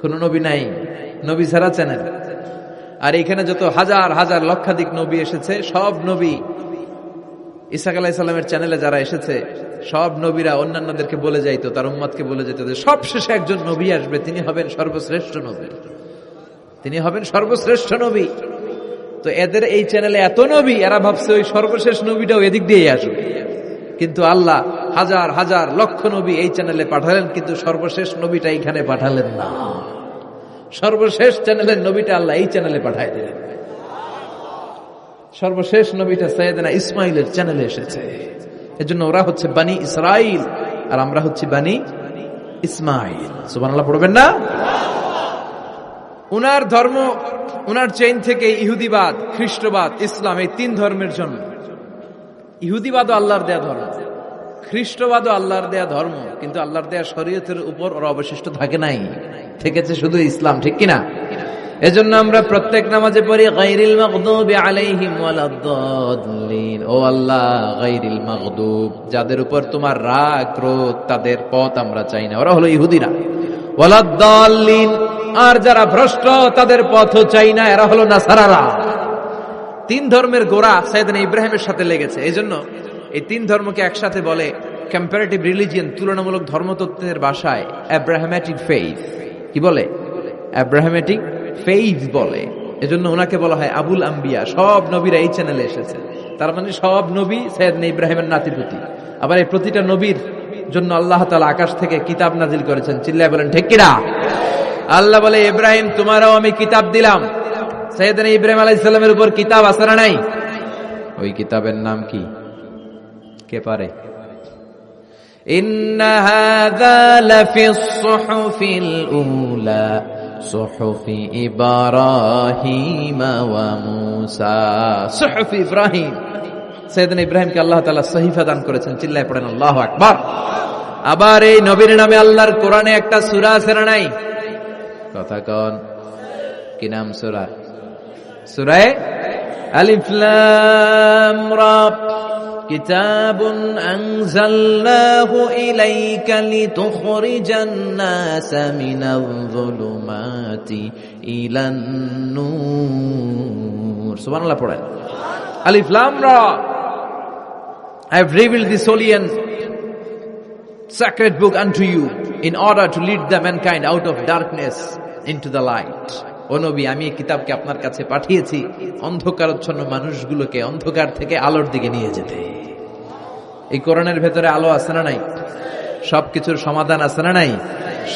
কোন নবী নাই, নবী ছাড়া চ্যানেল। আর এখানে যত হাজার হাজার লক্ষাধিক নবী এসেছে, সব নবী ইসহাক আলাইহিস সালামের চ্যানেলে যারা এসেছে, সব নবীরা অন্যান্যদেরকে বলে যাইতো, তার উম্মতকে বলে যেত যে সবশেষে একজন নবী আসবে, তিনি হবেন সর্বশ্রেষ্ঠ নবী, তিনি হবেন সর্বশ্রেষ্ঠ নবী। তো এদের এই চ্যানেলে এত নবী, এরা ভাবছে ওই সর্বশেষ নবীটাও এদিক দিয়েই আসবে। কিন্তু আল্লাহ হাজার হাজার লক্ষ নবী এই চ্যানেলে পাঠালেন, কিন্তু সর্বশেষ নবীটা এইখানে পাঠালেন না। সর্বশেষ চ্যানেলের নবীটা আল্লাহ এই চ্যানেলে পাঠায় দিলেন। সর্বশেষ নবীটা সাইয়েদনা ইসমাইলের চ্যানেলে এসেছে। এজন্য ওরা হচ্ছে বানি ইসরাইল আর আমরা হচ্ছি বানি ইসমাইল। সুবহানাল্লাহ পড়বেন না? উনার ধর্ম, উনার চেইন থেকে ইহুদিবাদ, খ্রিস্টবাদ, ইসলাম, এই 3 ধর্মের জন্য। ইহুদিবাদও আল্লাহর দেয়া ধর্ম, খ্রিস্টবাদও আল্লাহর দেয়া ধর্ম, কিন্তু আল্লাহর দেয়া শরীয়তের উপর ওরা অবশিষ্ট থাকে নাই, থেকেছে শুধু ইসলাম, ঠিক কিনা? এজন্য আমরা প্রত্যেক নামাজে পড়ি গায়রিল মাগদুবি আলাইহিম ওয়ালাদ-দাল্লিন। ও আল্লাহ, গায়রিল মাগদুব, যাদের উপর তোমার রাগ ক্রোধ, তাদের পথ আমরা চাই না, ওরা হলো ইহুদিরা। ওয়ালাদ-দাল্লিন, আর যারা ভ্রষ্ট তাদের পথও চাই না, এরা হলো নাসারারা। 3 ধর্মের গোড়া সাইয়েদনা ইব্রাহিমের সাথে লেগেছে। এজন্য এই 3 ধর্মকে একসাথে বলে কম্পারেটিভ রিলিজিয়ন, তুলনামূলক ধর্মতত্ত্বের ভাষায় অ্যাব্রাহামেটিক ফেইথ। কি বলে? অ্যাব্রাহামেটিক ফেইথ বলে। এজন্য ওনাকে বলা হয় আবুল আম্বিয়া। সব নবীরা এই চ্যানেলে এসেছে, তার মানে সব নবী সাইয়েদনা ইব্রাহিমের নাতিপুতি। আবার এই প্রতিটা নবীর জন্য আল্লাহ তাআলা আকাশ থেকে কিতাব নাজিল করেছেন। চিল্লায় বলেন ঠিক কিনা? আল্লাহ বলে, ইব্রাহিম তোমারও আমি কিতাব দিলাম। সাইয়েদনা ইব্রাহিম আলাইহিস সালামের উপর কিতাব আছে না নাই? ওই কিতাবের নাম কি? কে পারে? ইন্না হাযা লাফিস সুহুফিল উলা সুহুফি ইব্রাহিম ওয়া মূসা। সুহুফি ইব্রাহিম, সাইয়েদনা ইব্রাহিমকে আল্লাহ তাআলা সহিফা দান করেছেন। চিল্লায় পড়েন আল্লাহু আকবার। আবার এই নবীর নামে আল্লাহর কোরআনে একটা সূরা আছে না নাই? কথা কন, কি নাম সূরা? সূরা আলিফ লাম রা। কিতাবুন আনজালনাহু ইলাইকা লিতুখরিজান নাসা মিনাল যুলুমাতি ইলান নূর। সুবহানাল্লাহ পড়েন। আলিফ লাম রা। I have revealed this holy and sacred book unto you in order to lead the mankind out of darkness into the light. ও নবী, আমি এই কিতাবকে আপনার কাছে পাঠিয়েছি অন্ধকারাচ্ছন্ন মানুষগুলোকে অন্ধকার থেকে আলোর দিকে নিয়ে যেতে। এই কোরআনের ভেতরে আলো আছে না নাই? সবকিছুর সমাধান আছে না নাই?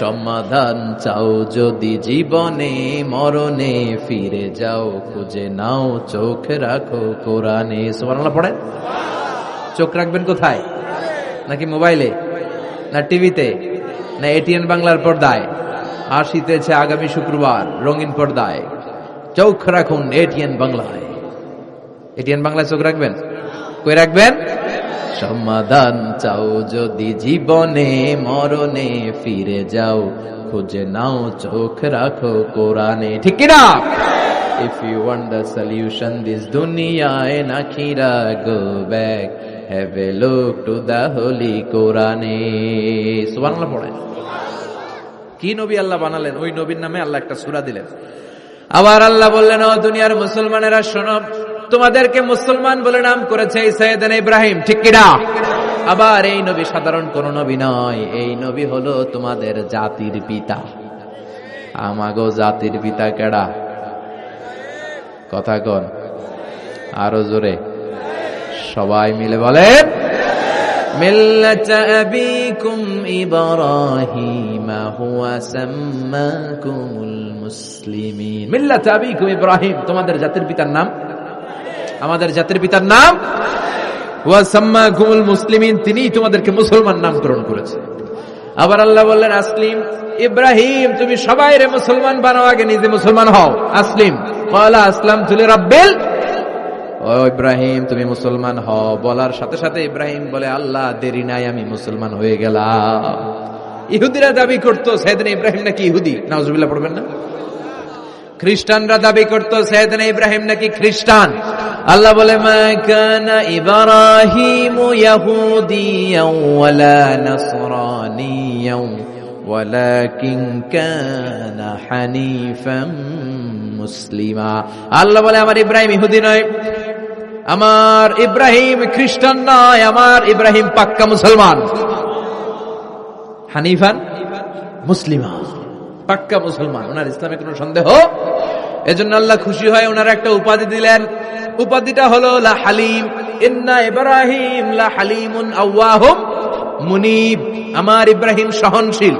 সমাধান চাও যদি জীবনে মরণে, ফিরে যাও খুঁজে নাও, চোখ রাখো কোরআনে। সুবহানাল্লাহ পড়েন। চোখ রাখবেন কোথায়? নাকি মোবাইলে, না টিভিতে, না এটিএন বাংলার পর্দায়? আসিতেছে আগামী শুক্রবার রঙিন পর্দায়, চোখ রাখুন এটিএন বাংলায়। এটিএন বাংলায় চোখ রাখবেন? কই রাখবেন? সমাধান চাও যদি জীবনে মরণে, ফিরে যাও খুঁজে নাও, চোখ রাখো কোরআনে। ঠিক কিনা? If you want the solution this dunya and akhirah, go back, have a look to the holy Quran. সুবহানাল্লাহ পড়েন। কি নবী আল্লাহ বানালেন, ওই নবীর নামে আল্লাহ একটা সূরা দিলেন। আবার আল্লাহ বললেন, ও দুনিয়ার মুসলমানেরা শোনো, তোমাদেরকে মুসলমান বলে নাম করেছে সাইয়েদনা ইব্রাহিম। ঠিক কিনা? আবার এই নবী সাধারণ কোন নবী নয়, এই নবী হলো তোমাদের জাতির পিতা। আমাগো জাতির পিতা কেডা? কথা কন আরো জোরে, সবাই মিলে বলেন, মিল্লাতা আবিকুম ইব্রাহিম হুয়া সাম্মাকুমুল মুসলিমিন। মিল্লাতা আবিকুম ইব্রাহিম, তোমাদের জাতির পিতার নাম, আমাদের জাতির পিতার নাম ওয়া সাম্মাকুমুল মুসলিমিন, তিনিই তোমাদেরকে মুসলমান নামকরণ করেছে। আবার আল্লাহ বললেন আসলিম, ইব্রাহিম তুমি সবাইরে মুসলমান বানাও, আগে নিজে মুসলমান হও। আসলিম ক্বালা আসলামতু লিরাব্বিল, ও ইব্রাহিম তুমি মুসলমান হও বলার সাথে সাথে ইব্রাহিম বলে আল্লাহ দেরি নাই, আমি মুসলমান হয়ে গেলাম। ইহুদিরা দাবি করতো সাইয়েদনা ইব্রাহিম নাকি ইহুদি, নাউজুবিল্লাহ পড়বেন না? খ্রিস্টানরা দাবি করতো সাইয়েদনা ইব্রাহিম নাকি খ্রিস্টান। আল্লাহ বলে মা কানা ইব্রাহিমু ইয়াহুদিয়াও ওয়ালা নাসরানিয়াও ওয়ালাকিন কানা হানিফাম মুসলিমা। আল্লাহ বলে আমার ইব্রাহিম ইহুদি নয়, আমার ইব্রাহিম খ্রিস্টান নয়, আমার ইব্রাহিম পাক্কা মুসলমান। হানিফান মুসলিমা, পাক্কা মুসলমান, ওনার ইসলামে কোনো সন্দেহ। এজন্য আল্লাহ খুশি হয় ওনার একটা উপাধি দিলেন, উপাধিটা হলো লা হালিম। ইন্না ইব্রাহিম লা হালিমুন আওয়াহুম মুনিব, আমার ইব্রাহিম সহনশীল,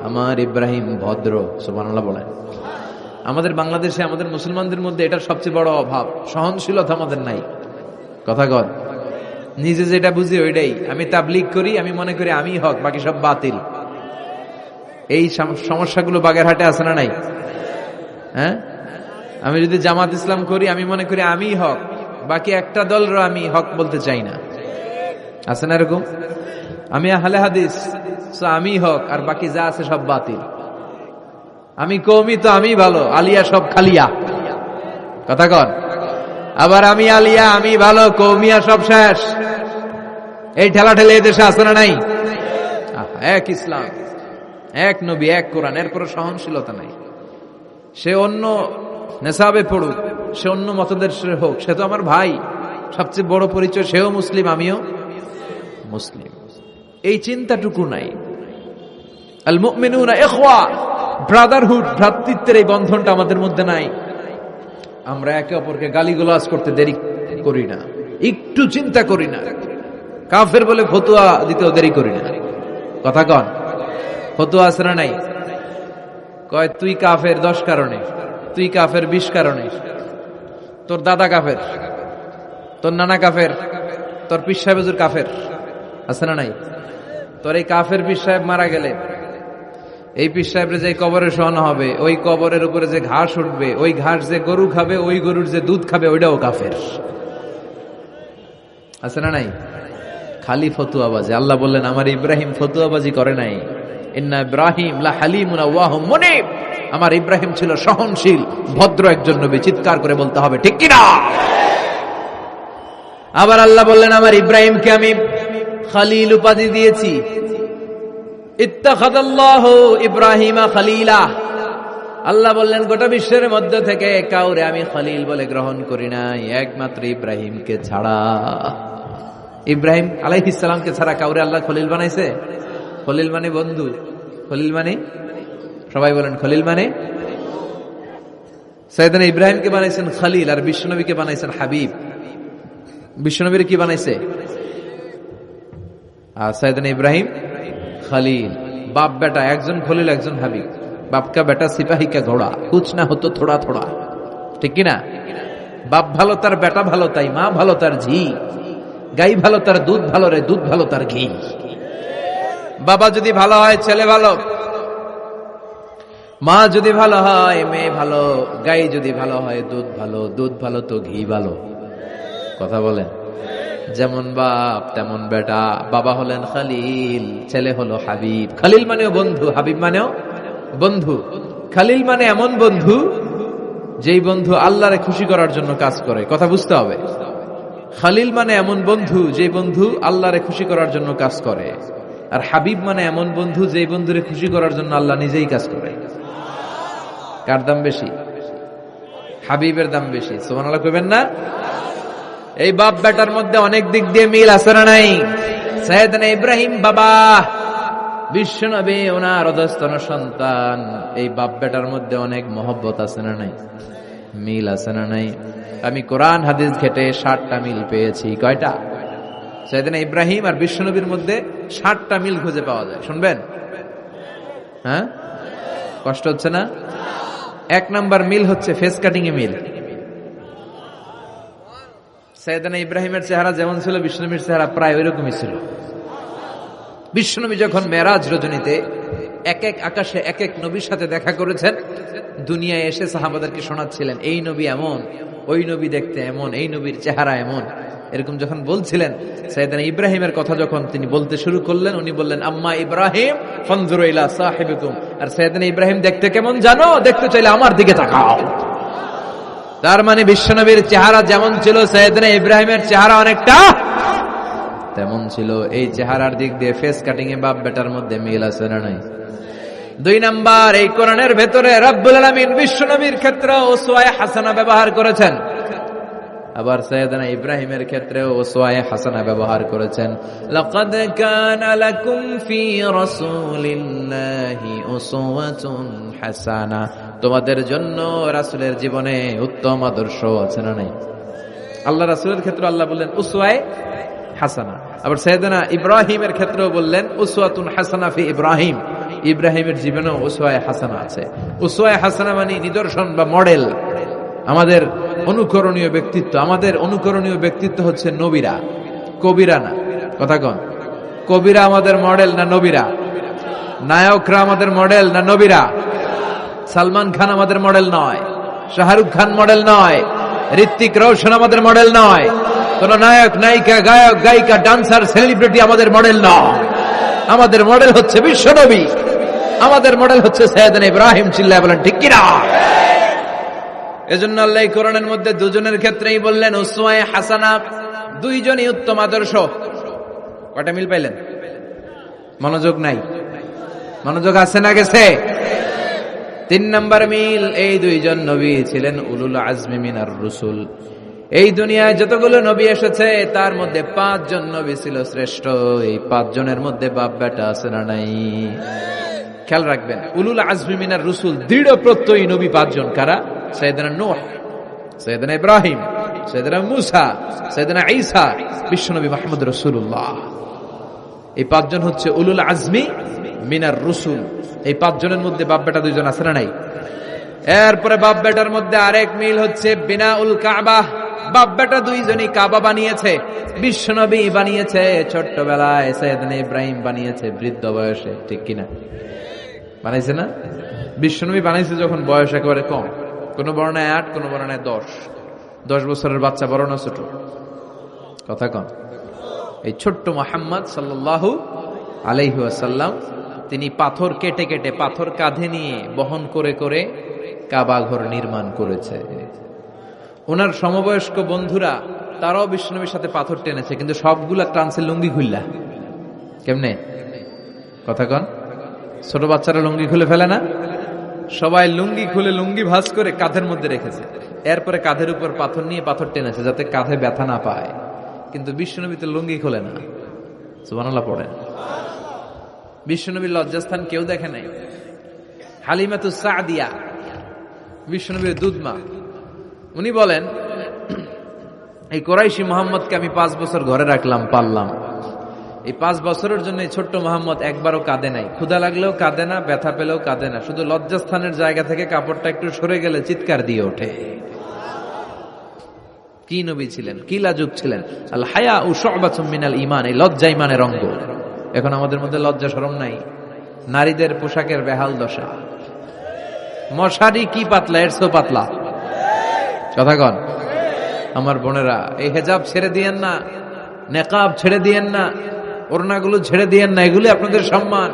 আমার ইব্রাহিম ভদ্র। সুবহানাল্লাহ বলেন। আমাদের বাংলাদেশে আমাদের মুসলমানদের মধ্যে এটার সবচেয়ে বড় অভাব, সহনশীলতা আমাদের নাই। কথা কন, নিজে যেটা বুঝি ওইটাই। আমি তাবলীগ করি, আমি মনে করি আমি হক, বাকি সব বাতিল। এই সমস্যাগুলো বাগেরহাটে আছে না নাই? হ্যাঁ, আমি যদি জামাত ইসলাম করি, আমি মনে করি আমি হক, বাকি একটা দলরা আমি হক বলতে চাই না। আছে না এরকম? আমি আহলে হাদিস, আমি হক, আর বাকি যা আছে সব বাতিল। আমি কওমি, তো আমি ভালো, আলিয়া সব খালিয়া। কথা কন। আবার আমি আলিয়া, আমি ভালো, কওমিয়া সব শেষ। এই ঠেলা ঠেলে এদেশে আছে না নাই? এক ইসলাম, এক নবী, এক কোরআন, এর কোনো সহনশীলতা নাই। সে অন্য নেশাবে পড়ুক, সে অন্য মতদর্শের হোক, সে তো আমার ভাই। সবচেয়ে বড় পরিচয় সেও মুসলিম, আমিও মুসলিম। এই চিন্তাটুকু নাই। আল মুমিনুনা ইখওয়া, ব্রাদারহুড, ভ্রাতৃত্বের এই বন্ধনটা আমাদের মধ্যে নাই। আমরা একে অপরকে গালিগালাজ করতে দেরি করি না, একটু চিন্তা করি না। কাফের বলে ফতোয়া দিতেও দেরি করি না। কথা কন, ফতোয়া আছে না নাই? কয় তুই কাফের 10 কারণে, তুই কাফের 20 কারণে, তোর দাদা কাফের, তোর নানা কাফের, তোর পীর সাহেব হুজুর কাফের। আছে না নাই? তোর এই কাফের পীর সাহেব মারা গেলে এই পীর সাহেবের যে কবরে শোয়ানো হবে, ওই কবরের উপরে যে ঘাস উঠবে, ওই ঘাস যে গরু খাবে, ওই গরুর যে দুধ খাবে, ওইটাও কাফের। আছে না নাই? খালি ফতুয়াবাজি। আল্লাহ বললেন আমার ইব্রাহিম ফতুয়াবাজি করে নাই। ইন্না ইব্রাহিম লা হালিমুন আওয়াহুম মুনিব, আমার ইব্রাহিম ছিল সহনশীল, ভদ্র একজন নবী। চিৎকার করে বলতে হবে ঠিক কিনা? আবার আল্লাহ বললেন আমার ইব্রাহিমকে আমি খলিল উপাধি দিয়েছি। ইত্তাখাযাল্লাহু ইব্রাহিমা খলিলা। আল্লাহ বললেন গোটা বিশ্বের মধ্যে থেকে কাউরে আমি খলিল বলে গ্রহণ করি নাই, একমাত্র ইব্রাহিমকে ছাড়া। ইব্রাহিম আলাইহিস সালামকে ছাড়া কাউরে আল্লাহ খলিল বানাইছে? খলিল মানে বন্ধু, খলিল মানে, সবাই বলেন খলিল মানে। সাইয়েদনা ইব্রাহিমকে বানাইছেন খলিল, আর বিশ্বনবীকে বানাইছেন হাবিব। বিশ্বনবীর কি বানাইছে? আর সাইয়েদনা ইব্রাহিম খলিল। বাপ বেটা, একজন খলিল একজন হাবিব। বাপ কা বেটা সিপাহী কা ঘোড়া, কুছ না হতো থোড়া থোড়া। ঠিক কিনা? বাপ ভালো তার বেটা ভালো, তাই মা ভালো তার ঝি। গাই ভালো তার দুধ ভালো রে, দুধ ভালো তার ঘি। বাবা যদি ভালো হয় ছেলে ভালো, মা যদি ভালো হয় মেয়ে ভালো, গাই যদি ভালো হয় দুধ ভালো, দুধ ভালো তো ঘি ভালো। কথা বলেন। যেমন বাপ তেমন বেটা। বাবা হলেন খলিল, ছেলে হলো হাবিব। খলিল মানেও বন্ধু, হাবিব মানেও বন্ধু। খলিল মানে এমন বন্ধু যেই বন্ধু আল্লাহরে খুশি করার জন্য কাজ করে। কথা বুঝতে হবে। খলিল মানে এমন বন্ধু যেই বন্ধু আল্লাহরে খুশি করার জন্য কাজ করে। আর হাবিব মানে এমন বন্ধু যেই বন্ধুরে খুশি করার জন্য আল্লাহ নিজেই কাজ করে। কার দাম বেশি? হাবিবের দাম বেশি। সুবহানাল্লাহ কইবেন না? এই বাপ বেটার মধ্যে অনেক দিক দিয়ে মিল আছে না নাই? সাইয়েদনা ইব্রাহিম বাবা, বিশ্বনবী ওনার অধস্তন সন্তান। এই বাপ বেটার মধ্যে অনেক মহব্বত আছে না নাই? মিল আছে না নাই? আমি কোরআন হাদিস ঘেটে 60টা মিল পেয়েছি। কয়টা? সাইয়েদনা ইব্রাহিম আর বিশ্বনবীর মধ্যে 60টা মিল খুঁজে পাওয়া যায়। শুনবেন? হ্যাঁ, কষ্ট হচ্ছে না? 1 নাম্বার মিল হচ্ছে ফেস কাটিং এ মিল। সাইয়েদনা ইব্রাহিমের চেহারা যেমন ছিল বিশ্বনবীর চেহারা প্রায় ওইরকমই ছিল। বিশ্বনবী যখন মেরাজ রজনীতে এক এক আকাশে এক এক নবীর সাথে দেখা করেছেন, দুনিয়ায় এসে সাহাবাদেরকে শোনাচ্ছিলেন এই নবী এমন, ওই নবী দেখতে এমন, এই নবীর চেহারা এমন, এরকম যখন বলছিলেন, সাইয়েদনা ইব্রাহিমের কথা যখন তিনি বলতে শুরু করলেন, উনি বললেন আম্মা ইব্রাহিম ফানজুরু ইলা সাহিবিকুম। আর সাইয়েদনা ইব্রাহিম দেখতে কেমন জানো? দেখতে চাইলে আমার দিকে তাকাও। তার মানে বিশ্বনবীর চেহারা যেমন ছিল, সাইয়েদনা ইব্রাহিমের চেহারা অনেকটা তেমন ছিল। এই চেহারার দিক দিয়ে ফেস কাটিং এ বাপ বেটার মধ্যে মিল আছে না নাই? 2 নাম্বার, এই কোরআনের ভেতরে রব্বুল আলামিন বিশ্বনবীর ক্ষেত্রে উসওয়ায়ে হাসানা ব্যবহার করেছেন, আবার সাইয়েদনা ইব্রাহিমের ক্ষেত্রে উসওয়ায়ে হাসানা ব্যবহার করেছেন। লাকাদ কানা লাকুম ফি রাসূলিল্লাহি উসওয়াতুন হাসানা, তোমাদের জন্য রাসূলের জীবনে উত্তম আদর্শ আছে না নাই? আল্লাহ রাসূলের ক্ষেত্রে আল্লাহ বললেন উসওয়ায়ে হাসানা, আবার সাইয়েদনা ইব্রাহিমের ক্ষেত্রেও বললেন উসওয়াতুন হাসানা ফি ইব্রাহিম, ইব্রাহিমের জীবনেও উসওয়ায়ে হাসানা আছে। উসওয়ায়ে হাসানা মানে নিদর্শন বা মডেল, আমাদের অনুকরণীয় ব্যক্তিত্ব। আমাদের অনুকরণীয় ব্যক্তিত্ব হচ্ছে নবীরা, কবিরা না। কথা কন, কবিরা আমাদের মডেল না নবীরা? নায়করা আমাদের মডেল না নবীরা? সালমান খান আমাদের মডেল নয়, শাহরুখ খান মডেল নয়, ঋত্বিক রোশন আমাদের মডেল নয়, কোন নায়ক নায়িকা গায়ক গায়িকা ডান্সার সেলিব্রিটি আমাদের মডেল নয়। আমাদের মডেল হচ্ছে বিশ্বনবী, আমাদের মডেল হচ্ছে সাইয়েদনা ইব্রাহিম। চিল্লায় বলেন ঠিক কিনা? এজন্য আল্লাহ কোরআনের মধ্যে দুজনের ক্ষেত্রেই বললেন উসওয়ায়ে হাসানা, দুইজনই উত্তম আদর্শ। কয়টা মিল পাইলেন? মনোযোগ নাই? মনোযোগ আছে না গেছে? 3 নাম্বার মিল, এই দুইজন নবী ছিলেন উলুল আজমি মিনার রুসুল। এই দুনিয়ায় যতগুলো নবী এসেছে তার মধ্যে 5 জন নবী ছিল শ্রেষ্ঠ। এই 5 জনের মধ্যে বাপ বেটা আছে না নাই? খেয়াল রাখবেন, উলুল আজমি মিনার রুসুল দৃঢ় প্রত্যয়ী নবী 5 জন। কারা? সাইয়েদনা নূহ, সাইয়েদনা ইব্রাহিম, সাইয়েদনা মূসা, সাইয়েদনা ঈসা, বিশ্বনবী মুহাম্মদ রাসূলুল্লাহ। এই 5 জন হচ্ছে উলুল আজমি মিনার রুসুল। এই 5 জনের মধ্যে বাপ বেটা 2 জন আছে না নাই? এরপরে বাপ বেটার মধ্যে আরেক মিল হচ্ছে বিনাউল কাবা। বাপ বেটা 2 জনই কাবা বানিয়েছে। বিশ্বনবী বানিয়েছে ছোট্টবেলায়, সাইয়েদনা ইব্রাহিম বানিয়েছে বৃদ্ধ বয়সে। ঠিক কিনা? বানাইছে না? বিশ্বনবী বানাইছে যখন বয়স একেবারে কম, কোন বর্ণায় 8, কোন বর্ণায় 10 বছরের বাচ্চা, বড় না ছোট? কথা কন। এই ছোট্ট মুহাম্মদ সাল্লাল্লাহু আলাইহি ওয়াসাল্লাম তিনি পাথর কেটে কেটে, পাথর কাঁধে নিয়ে বহন করে করে কাবা ঘর নির্মাণ করেছে। ওনার সমবয়স্ক বন্ধুরা তারাও বিশ্বনবীর সাথে পাথর টেনেছে, কিন্তু সবগুলা টানছে লুঙ্গি খুললা। কেমনে? কথা কন। ছোট বাচ্চারা লুঙ্গি খুলে ফেলে না? সবাই লুঙ্গি খুলে লুঙ্গি ভাঁজ করে কাঁধের মধ্যে রেখেছে। এরপরে কাঁধের উপর পাথর নিয়ে পাথর টেনেছে যাতে কাঁধে ব্যথা না পায়। কিন্তু বিশ্বনবী তো লুঙ্গি খোলে না। সুবহানাল্লাহ পড়েন। বিশ্বনবীর লজ্জাস্থান কেউ দেখে নাই। হালিমাতুস সাদিয়া, বিশ্বনবীর দুধমা, উনি বলেন এই কুরাইশি মুহাম্মদকে আমি 5 বছর ঘরে রাখলাম, পাললাম। এই 5 বছরের জন্য এই ছোট্ট মুহাম্মদ একবারও কাঁদে নাই। ক্ষুধা লাগলেও কাঁদে না, ব্যথা পেলেও কাঁদে না। শুধু লজ্জাস্থানের জায়গা থেকে কাপড়টা একটু সরে গেলে চিৎকার দিয়ে ওঠে। কি নবী ছিলেন, কি লাজুক ছিলেন। আল হায়া শু'বাতুম মিনাল ঈমান, এই লজ্জা ঈমানের অঙ্গ। এখন আমাদের মধ্যে লজ্জা শরম নাই। নারীদের পোশাকের বেহাল দশা। মশারি কি পাতলা, এর চেয়েও পাতলা। কথা কন। আমার বোনেরা, এই হেজাব ছেড়ে দিয়েন না, নেকাব ছেড়ে দিয়েন না, ওড়নাগুলো ছেড়ে দিয়েন না। এগুলো আপনাদের সম্মান,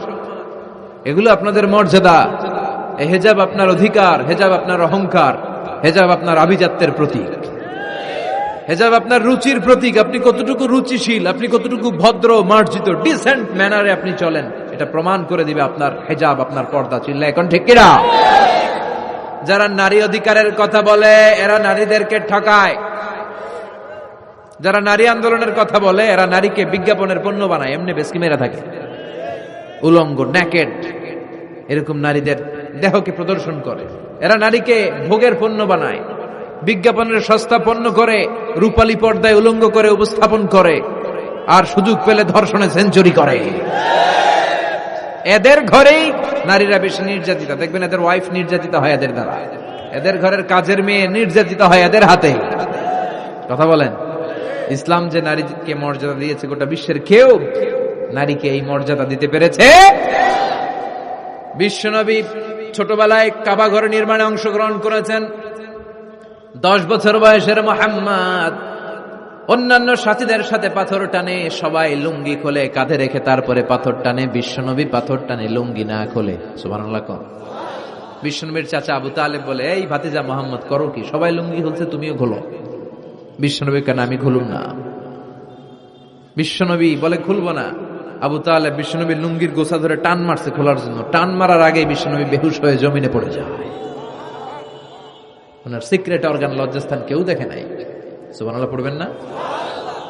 এগুলো আপনাদের মর্যাদা। এই হেজাব আপনার অধিকার, হেজাব আপনার অহংকার, হেজাব আপনার আভিজাত্যের প্রতীক, হেজাব আপনার রুচির প্রতীক। আপনি কতটুকু রুচিশীল, আপনি কতটুকু ভদ্র মার্জিত ডিসেন্ট ম্যানারে আপনি চলেন, এটা প্রমাণ করে দিবে আপনার হেজাব, আপনার পর্দা। চিল্লা এখন ঠিক কিনা? যারা নারী অধিকারের কথা বলে এরা নারীদেরকে ঠকায়। যারা নারী আন্দোলনের কথা বলে এরা নারীকে বিজ্ঞাপনের পণ্য বানায়, এমনি বেশকি মেরা থাকে। উলঙ্গ, নেকেড, এরকম নারীদের দেহকে প্রদর্শন করে। এরা নারীকে ভোগের পণ্য বানায়, বিজ্ঞাপনের সস্তা পণ্য করে, রূপালী পর্দায় উলঙ্গ করে উপস্থাপন করে, আর সুযোগ পেলে ধর্ষণে সেঞ্চুরি করে। এদের ঘরেই নারীরা বেশি নির্যাতিতা। দেখবেন এদের ওয়াইফ নির্যাতিত হয় এদের দ্বারা, এদের ঘরের কাজের মেয়ে নির্যাতিত হয় এদের হাতে। কথা বলেন। ইসলাম যে নারীকে মর্যাদা দিয়েছে, গোটা বিশ্বের কেউ নারীকে এই মর্যাদা দিতে পেরেছে? বিশ্বনবী ছোটবেলায় কাবা ঘর নির্মাণে অংশগ্রহণ করেছেন। 10 বছর বয়সের মুহাম্মদ অন্যান্য সাথীদের সাথে পাথর টানে, সবাই লুঙ্গি খোলে কাঁধে রেখে, তারপরে পাথর টানে। বিশ্বনবী পাথর টানে লুঙ্গি না খোলে। সুবহানাল্লাহ। বিশ্বনবীর চাচা আবু তালেব বলে, এই ভাতিজা মুহাম্মদ করো কি? সবাই লুঙ্গি খুলছে, তুমিও খোলো। বিশ্বনবী কেন? আমি খুলুম না। বিশ্বনবী বলে খুলবো না। আবু তালেব বিশ্বনবীর লুঙ্গির গোছা ধরে টান মারছে খোলার জন্য। টান মারার আগে বিশ্বনবী বেহুশ হয়ে জমিনে পড়ে যায়। ওনার সিক্রেট অর্গান, লজ্জাস্থান কেউ দেখে নাই। সুবহানাল্লাহ পড়বেন না?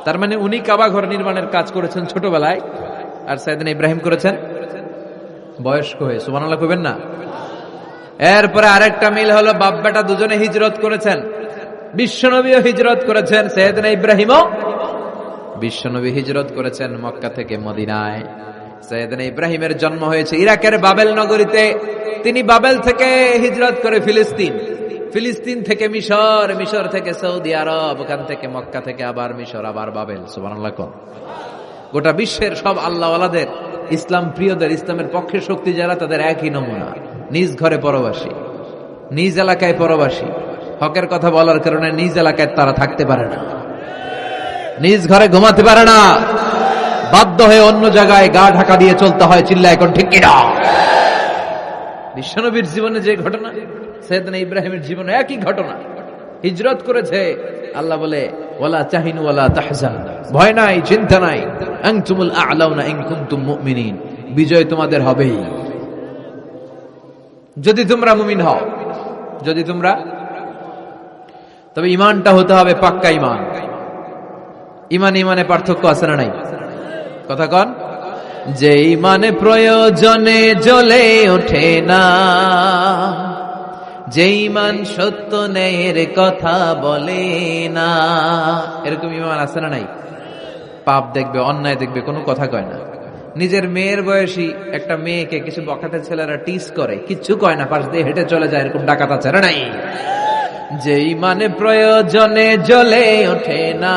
তার মানে উনি কাবা ঘর নির্মাণের কাজ করেছেন ছোটবেলায়, আর সাইয়েদনা ইব্রাহিম করেছেন বয়স্ক হয়ে। সুবহানাল্লাহ কইবেন না? এরপরে আরেকটা মিল হলো, বাপ বেটা দুজনে হিজরত করেছেন। বিশ্বনবীও হিজরত করেছেন, সাইয়েদনা ইব্রাহিমও। বিশ্বনবী হিজরত করেছেন মক্কা থেকে মদিনায়। সাইয়েদনা ইব্রাহিমের জন্ম হয়েছে ইরাকের বাবেল নগরীতে। তিনি বাবেল থেকে হিজরত করে ফিলিস্তিন, ফিলিস্তিন থেকে মিশর, মিশর থেকে সৌদি আরব, ওখান থেকে মক্কা থেকে আবার মিশর, আবার বাবেল। সুবহানাল্লাহ। গোটা বিশ্বের সব আল্লাহওয়ালাদের, ইসলাম প্রিয়দের, ইসলামের পক্ষে শক্তি যারা, তাদের একই নমুনা। নিজ ঘরে পরবাসী, নিজ এলাকায় পরবাসী। হকের কথা বলার কারণে নিজ এলাকায় তারা থাকতে পারে না, নিজ ঘরে ঘুমাতে পারে না, বাধ্য হয়ে অন্য জায়গায় গা ঢাকা দিয়ে চলতে হয়। চিল্লা এখন ঠিক কিনা? বিশ্বনবীর জীবনে যে ঘটনা, সাইয়েদনা ইব্রাহিমের জীবনে একই ঘটনা। হিজরত করেছে। আল্লাহ বলে, ওয়ালা তাহিনু ওয়ালা তাহজান, ভয় নাই, চিন্তা নাই, আনতুমুল আ'লাউনা ইন কুনতুম মুমিনিন, বিজয় তোমাদের হবেই যদি তোমরা মুমিন হও। যদি তোমরা, তবে ঈমানটা হতে হবে পাক্কা ঈমান। ঈমান ঈমানে পার্থক্য আছে না নাই? কথা কন। যে ঈমানে প্রয়োজনে জ্বলে ওঠে না, যে ঈমান সত্য ন্যায়ের কথা বলে না, এরকম ঈমান আছে না নাই? পাপ দেখবে, অন্যায় দেখবে, কোনো কথা কয় না। নিজের মেয়ের বয়সী একটা মেয়েকে কিছু বখাটে ছেলেরা টিস করে, কিচ্ছু কয় না, পাশ দিয়ে হেঁটে চলে যায়, এরকম ডাকাত আছে না নাই? যে ঈমানে প্রয়োজনে জ্বলে ওঠে না,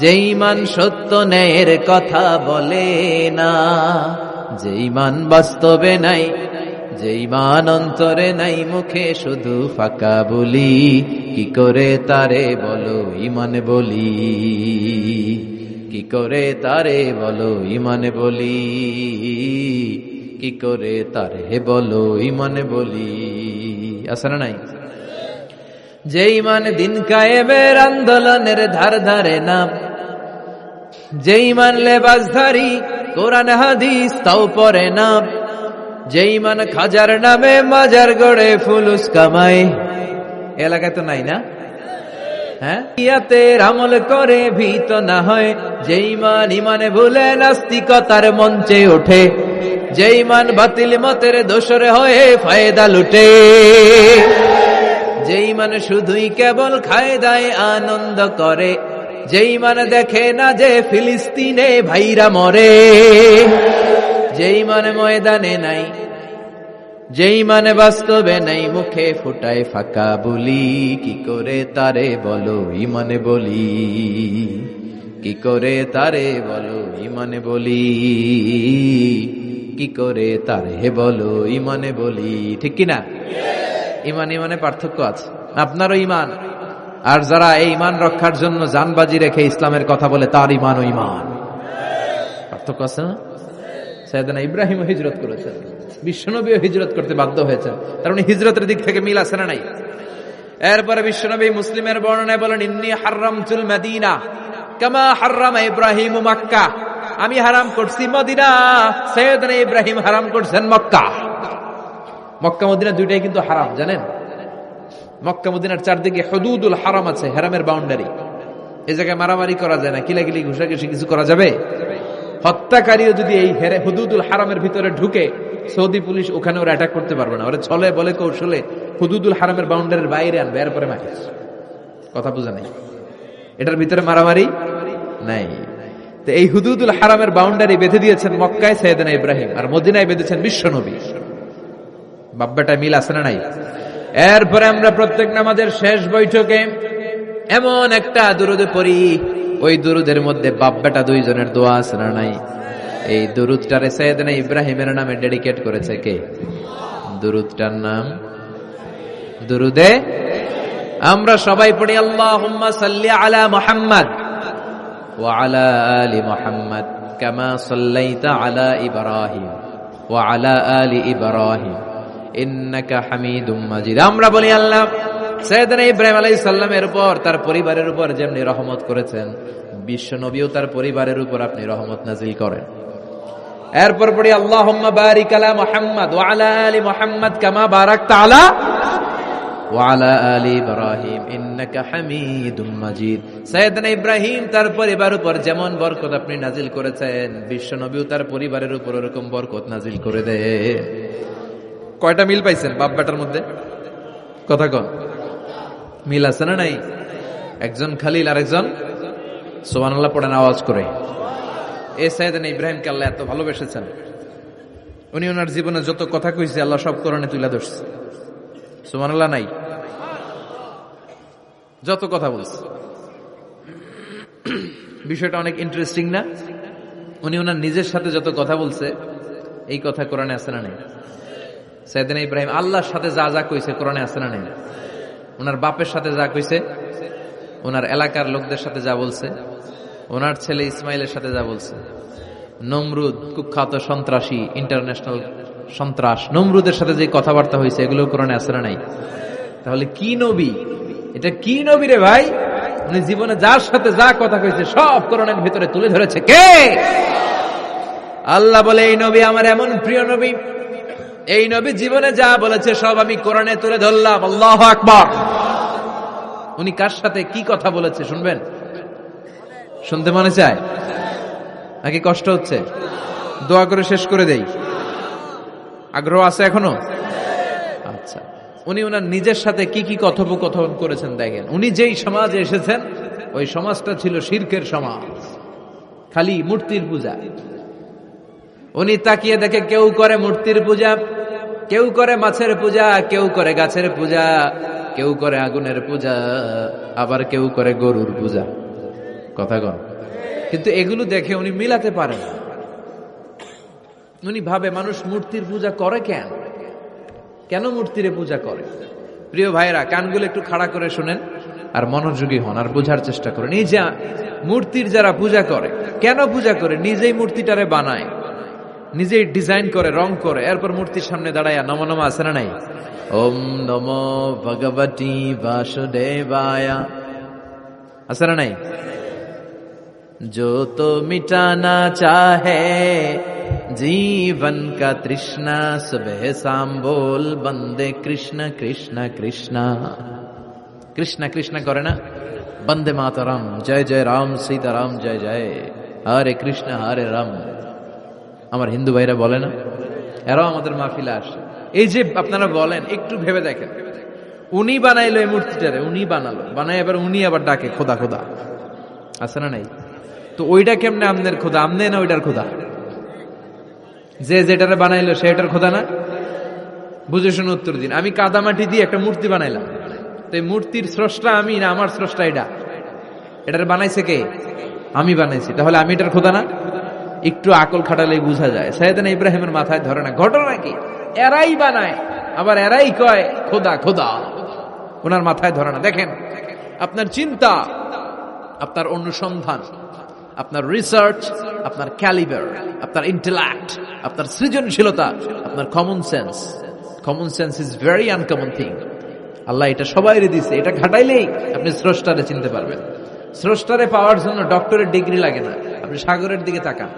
যে ঈমান সত্য ন্যায়ের কথা বলে না, যে ঈমান বাস্তবে নাই, যে ঈমান অন্তরে নাই, মুখে শুধু ফাঁকা বলি, কি করে তারে বলো ঈমান বলি, কি করে তারে বলো ঈমান বলি, কি করে তারে বলো ঈমান বলি। আছে না নাই? যে ঈমান দিন কায়েমের আন্দোলনের ধার ধারে না, যে ঈমান লেবাসধারী কোরআন হাদিস তাও পড়ে না, যে ঈমান খাজার নামে মাজার গড়ে ফুলুস কামায়। এলাকায় তো নাই না? হ্যাঁ, ইয়াতের আমল করে ভীত না হয়, যে ঈমান ঈমানে ভুলে নাস্তিকতার মঞ্চে ওঠে, যে ঈমান বাতিল মতের দোসর হয়ে ফায়দা লুটে, যে ঈমান শুধুই কেবল খায় দায় আনন্দ করে, যে ঈমান দেখে না যে ফিলিস্তিনে ভাইরা মরে, যে ঈমান ময়দানে নাই, যে ঈমানে বাস্তবে নাই, মুখে ফুটায় ফাঁকা বলি, কি করে তারে বলো ঈমানে বলি, কি করে তারে বলো ঈমানে বলি, কি করে তারে বলো ঈমানে বলি। ঠিক কিনা? ঈমান ঈমানে পার্থক্য আছে। আপনারও ঈমান, আর যারা এই ঈমান রক্ষার জন্য জানবাজি রেখে ইসলামের কথা বলে, তার ঈমান ও ঈমান পার্থক্য আছে না? সাইয়েদনা ইব্রাহিম হিজরত করেছেন, বিশ্বনবীও হিজরত করতে বাধ্য হয়েছেন, কারণ হিজরতের দিক থেকে মিল আছে না নাই? এরপরে বিশ্বনবী মুসলিমের বর্ণনায় বলেন, ইন্নী হারামতুল মদিনা কামা হারামা ইব্রাহিম মক্কা, আমি হারাম করছি মদিনা, সাইয়েদনা ইব্রাহিম হারাম করছেন মক্কা। মক্কা মদিনা দুইটাই কিন্তু হারাম, জানেন? মক্কা মদিনার চারদিকে হুদুদুল হারাম আছে, হারামের বাউন্ডারি। এই জায়গায় মারামারি করা যায় না, কিলাকিলি ঘুষাঘুষি কিছু করা যাবে? হত্যাকারীও যদি এই হুদুদুল হারামের ভিতরে ঢুকে, সৌদি পুলিশ ওখানে ওরা অ্যাটাক করতে পারবে না। ওরা ছলে বলে কৌশলে হুদুদুল হারামের বাউন্ডারির বাইরে আনবে, এরপরে মারিস। কথা বুঝা নাই? এটার ভিতরে মারামারি নাই। তো এই হুদুদুল হারামের বাউন্ডারি বেঁধে দিয়েছেন মক্কায় সাইয়েদনা ইব্রাহিম, আর মদিনায় বেঁধেছেন বিশ্বনবী। বাব্বাটা মিল আছে না নাই? এরপরে আমরা প্রত্যেক নামাজের শেষ বৈঠকে এমন একটা দুরুদ পড়ি, ওই দুরুদের মধ্যে বাপ বেটা দুইজনের দোয়া আছে না নাই? এই দুরুদটারে সাইয়েদনা ইব্রাহিমের নামে ডেডিকেট করেছে কে? দুরুদটার নাম দুরুদে আমরা সবাই পড়ি আল্লাহুম্মা সাল্লি আলা মুহাম্মাদ ওয়া আলা আলি মুহাম্মাদ কামা সাল্লাইতা আলা ইব্রাহিম ওয়া আলা আলি ইব্রাহিম ইন্নাকা হামিদুম মাজিদ। আমরা বলি আল্লাহ সাইয়েদনা ইব্রাহিম আলাইহিস সালামের উপর, তার পরিবারের উপর যেমনি রহমত করেছেন, বিশ্ব নবীও তার পরিবারের উপর আপনি রহমত নাজিল করেন। এরপর পড়ি আল্লাহুম্মা বারিক আলা মুহাম্মাদ ওয়া আলা আলি মুহাম্মাদ কামা বারাকতা আলা ওয়া আলা আলি ইব্রাহিম ইন্নাকা হামিদুম মাজিদ। সাইয়েদনা ইব্রাহিম তার পরিবারের উপর যেমন বরকত আপনি নাজিল করেছেন, বিশ্ব নবীও তার পরিবারের উপর এরকম বরকত নাজিল করে দেন। কয়টা মিল পাইছেন বাপ বেটার মধ্যে? কথা কন, মিল আছে না নাই? একজন খালিল আর একজন সুবহানাল্লাহ পড়েন আওয়াজ করে। এই সাইয়েদনা ইব্রাহিমকে আল্লাহ এত ভালোবেসেছেন, উনি ওনার জীবনে যত কথা কইছে আল্লাহ সব কোরআনে তুলে ধরছে। সুবহানাল্লাহ নাই? যত কথা বলছে, বিষয়টা অনেক ইন্টারেস্টিং না? উনি ওনার নিজের সাথে যত কথা বলছে এই কথা কোরআনে আছে না নাই? সাইয়েদনা ইব্রাহিম আল্লাহর সাথে যা যা কইছে কোরআনে আছে না নাই? ওনার বাপের সাথে যা কইছে, ওনার এলাকার লোকদের সাথে যা বলছে, ওনার ছেলে ইসমাইলের সাথে যা বলছে, নমরুদ কুখ্যাত সন্ত্রাসী, ইন্টারন্যাশনাল সন্ত্রাস, নমরুদের সাথে যে কথাবার্তা হয়েছে এগুলো কোরআনে আছে না নাই? তাহলে কি নবী এটা? কি নবী রে ভাই? উনি জীবনে যার সাথে যা কথা কইছে সব কোরআনের ভিতরে তুলে ধরেছে কে? আল্লাহ বলে এই নবী আমার এমন প্রিয় নবী, এই নবী জীবনে যা বলেছে সব আমি কোরআনে তুলে ধরলাম। আল্লাহু আকবার। উনি কার সাথে কি কথা বলেছে শুনবেন? শুনতে মনে চায় নাকি কষ্ট হচ্ছে? দোয়া করে শেষ করে দেই। আগ্রহ আছে এখনো? আচ্ছা, উনি ওনার নিজের সাথে কি কি কথোপকথন করেছেন দেখেন। উনি যেই সমাজে এসেছেন ওই সমাজটা ছিল শিরকের সমাজ, খালি মূর্তির পূজা। উনি তাকিয়ে দেখে কেউ করে মূর্তির পূজা, কেউ করে মাছের পূজা, কেউ করে গাছের পূজা, কেউ করে আগুনের পূজা, আবার কেউ করে গরুর পূজা। কথা কন। কিন্তু এগুলো দেখে উনি মিলাতে পারেন। উনি ভাবে মানুষ মূর্তির পূজা করে কেন? কেন মূর্তিরে পূজা করে? প্রিয় ভাইরা, কানগুলো একটু খাড়া করে শুনেন আর মনোযোগী হন আর বোঝার চেষ্টা করেন। এই যে মূর্তির যারা পূজা করে, কেন পূজা করে? নিজেই মূর্তিটারে বানায়, নিজেই ডিজাইন করে, রং করে, এরপর মূর্তির সামনে দাঁড়ায় নমো নমো আছে না নাই? ওম নমো ভগবতী বাসুদেবায়া আছে না নাই? जो तो मिटाना चाहे जीवन का तृष्णा, सुबह शाम बोल बंदे कृष्ण कृष्ण कृष्ण। कृष्ण कृष्ण करे ना, बंदे मातरम, जय जय राम सीताराम जय जय, हरे कृष्ण हरे राम। আমার হিন্দু ভাইরা বলে না, এরাও আমাদের মাহফিলে আসে। এই যে আপনারা বলেন, একটু ভেবে দেখেন, উনি বানাইলো এই মূর্তিটারে, উনি বানালো, বানাই এবার উনি আবার ডাকে খোদা খোদা, আছে না নাই? তো ওইটা কেমনে আমনের খোদা? আমনে না ওইটার খোদা? যে যেটারে বানাইলো সেটার খোদা না? বুঝে শুনে উত্তর দিন। আমি কাদামাটি দিয়ে একটা মূর্তি বানাইলাম, তো এই মূর্তির স্রষ্টা আমি না আমার স্রষ্টা এটা? এটারে বানাইছে কে? আমি বানাইছি, তাহলে আমি এটার খোদা না? একটু আকল খাটালে বোঝা যায়। সাইয়েদনা ইব্রাহিমের মাথায় ধরে না। ঘটনা কি? এরাই বানায় আবার এরাই কয় খোদা খোদা, ওনার মাথায় ধরে না। দেখেন, আপনার চিন্তা, আপনার অনুসন্ধান, আপনার রিসার্চ, আপনার ক্যালিবার, আপনার ইন্টেলেক্ট, আপনার সৃজনশীলতা, আপনার common sense. Common sense is very uncommon thing. Allah এটা সবাইরে দিছে, এটা খাটাইলেই আপনি স্রষ্টারে চিনতে পারবেন। স্রষ্টারে পাওয়ার জন্য ডক্টরের ডিগ্রি লাগে না। আপনি সাগরের দিকে তাকান,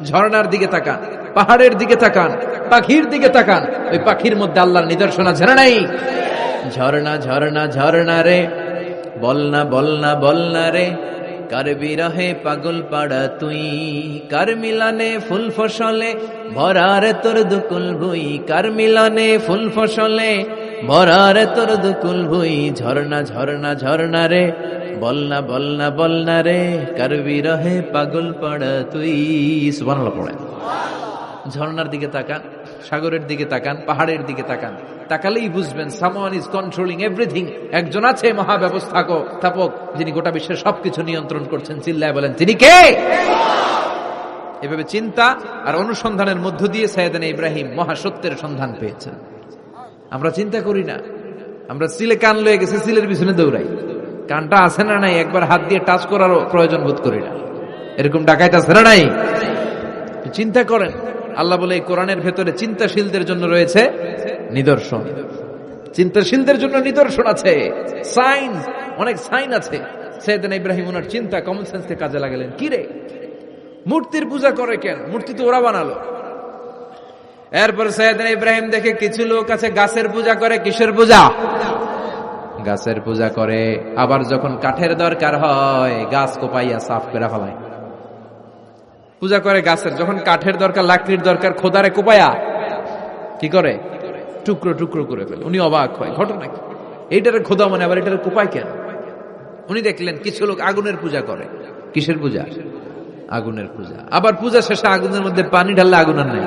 ঝর্ণার দিকে তাকান, পাহাড়ের দিকে তাকান, পাখির দিকে তাকান, ওই পাখির মধ্যে আল্লাহর নিদর্শন আছে না নাই? ঝর্ণা ঝর্ণা ঝর্ণা রে, বলনা বলনা বলনা রে, কার বিরহে পাগল পাড়া তুই, কার মিলানে ফুল ফসলে ভরারে তোর দুকুল ভুই, কার মিলানে ফুল ফসলে ভরারে তোর দুকুল ভুই। ঝর্ণা ঝর্ণা ঝর্ণা রে, বলনা বলনা বলনা রে, কার বিরহে পাগল পাড়া তুই। সুবহানাল্লাহ পড়েন। ঝর্ণার দিকে তাকান, সাগরের দিকে তাকান, পাহাড়ের দিকে তাকান, তাকালেই বুঝবেন someone is controlling everything. একজন আছে মহাব্যবস্থাপক, যিনি গোটা বিশ্বের সবকিছু নিয়ন্ত্রণ করছেন। চিল্লায় বলেন, তিনি কে? এভাবে চিন্তা আর অনুসন্ধানের মধ্য দিয়ে সাইয়েদনা ইব্রাহিম মহাসত্যের সন্ধান পেয়েছেন। আমরা চিন্তা করি না, আমরা সিলে কান লয়ে গেছে, সিলের পিছনে দৌড়াই। কানটা আছে না নাই একবার হাত দিয়ে টাচ করারও প্রয়োজন বোধ করি না। এরকম ডাকাইতে আছে না নাই? চিন্তা করেন, আল্লাহ বলে এই কোরআনের ভেতরে চিন্তাশীলদের জন্য রয়েছে নিদর্শন। চিন্তাশীলদের জন্য নিদর্শন আছে, সাইন, অনেক সাইন আছে। সাইয়েদনা ইব্রাহিম ওনার চিন্তা, কমন সেন্সকে কাজে লাগালেন। কি রে, মূর্তির পূজা করে কেন? মূর্তি তো ওরা বানালো। এরপর সাইয়েদনা ইব্রাহিম দেখে কিছু লোক আছে গাছের পূজা করে। কিসের পূজা? গাছের পূজা করে। আবার যখন কাঠের দরকার হয় গাছ কোপাইয়া সাফ করে ফেলায়। পূজা করে গাছের, যখন কাঠের দরকার, লাকড়ির দরকার, খোদারে কোপায়া কি করে? টুকরো টুকরো করে ফেলে। উনি অবাক হয়, ঘটনা কি? এইটারে খোদা মানে, আবার এটারে কোপায় কেন? উনি দেখলেন কিছু লোক আগুনের পূজা করে। কিসের পূজা? আগুনের পূজা। আবার পূজা শেষে আগুনের মধ্যে পানি ঢাললে আগুন আর নাই।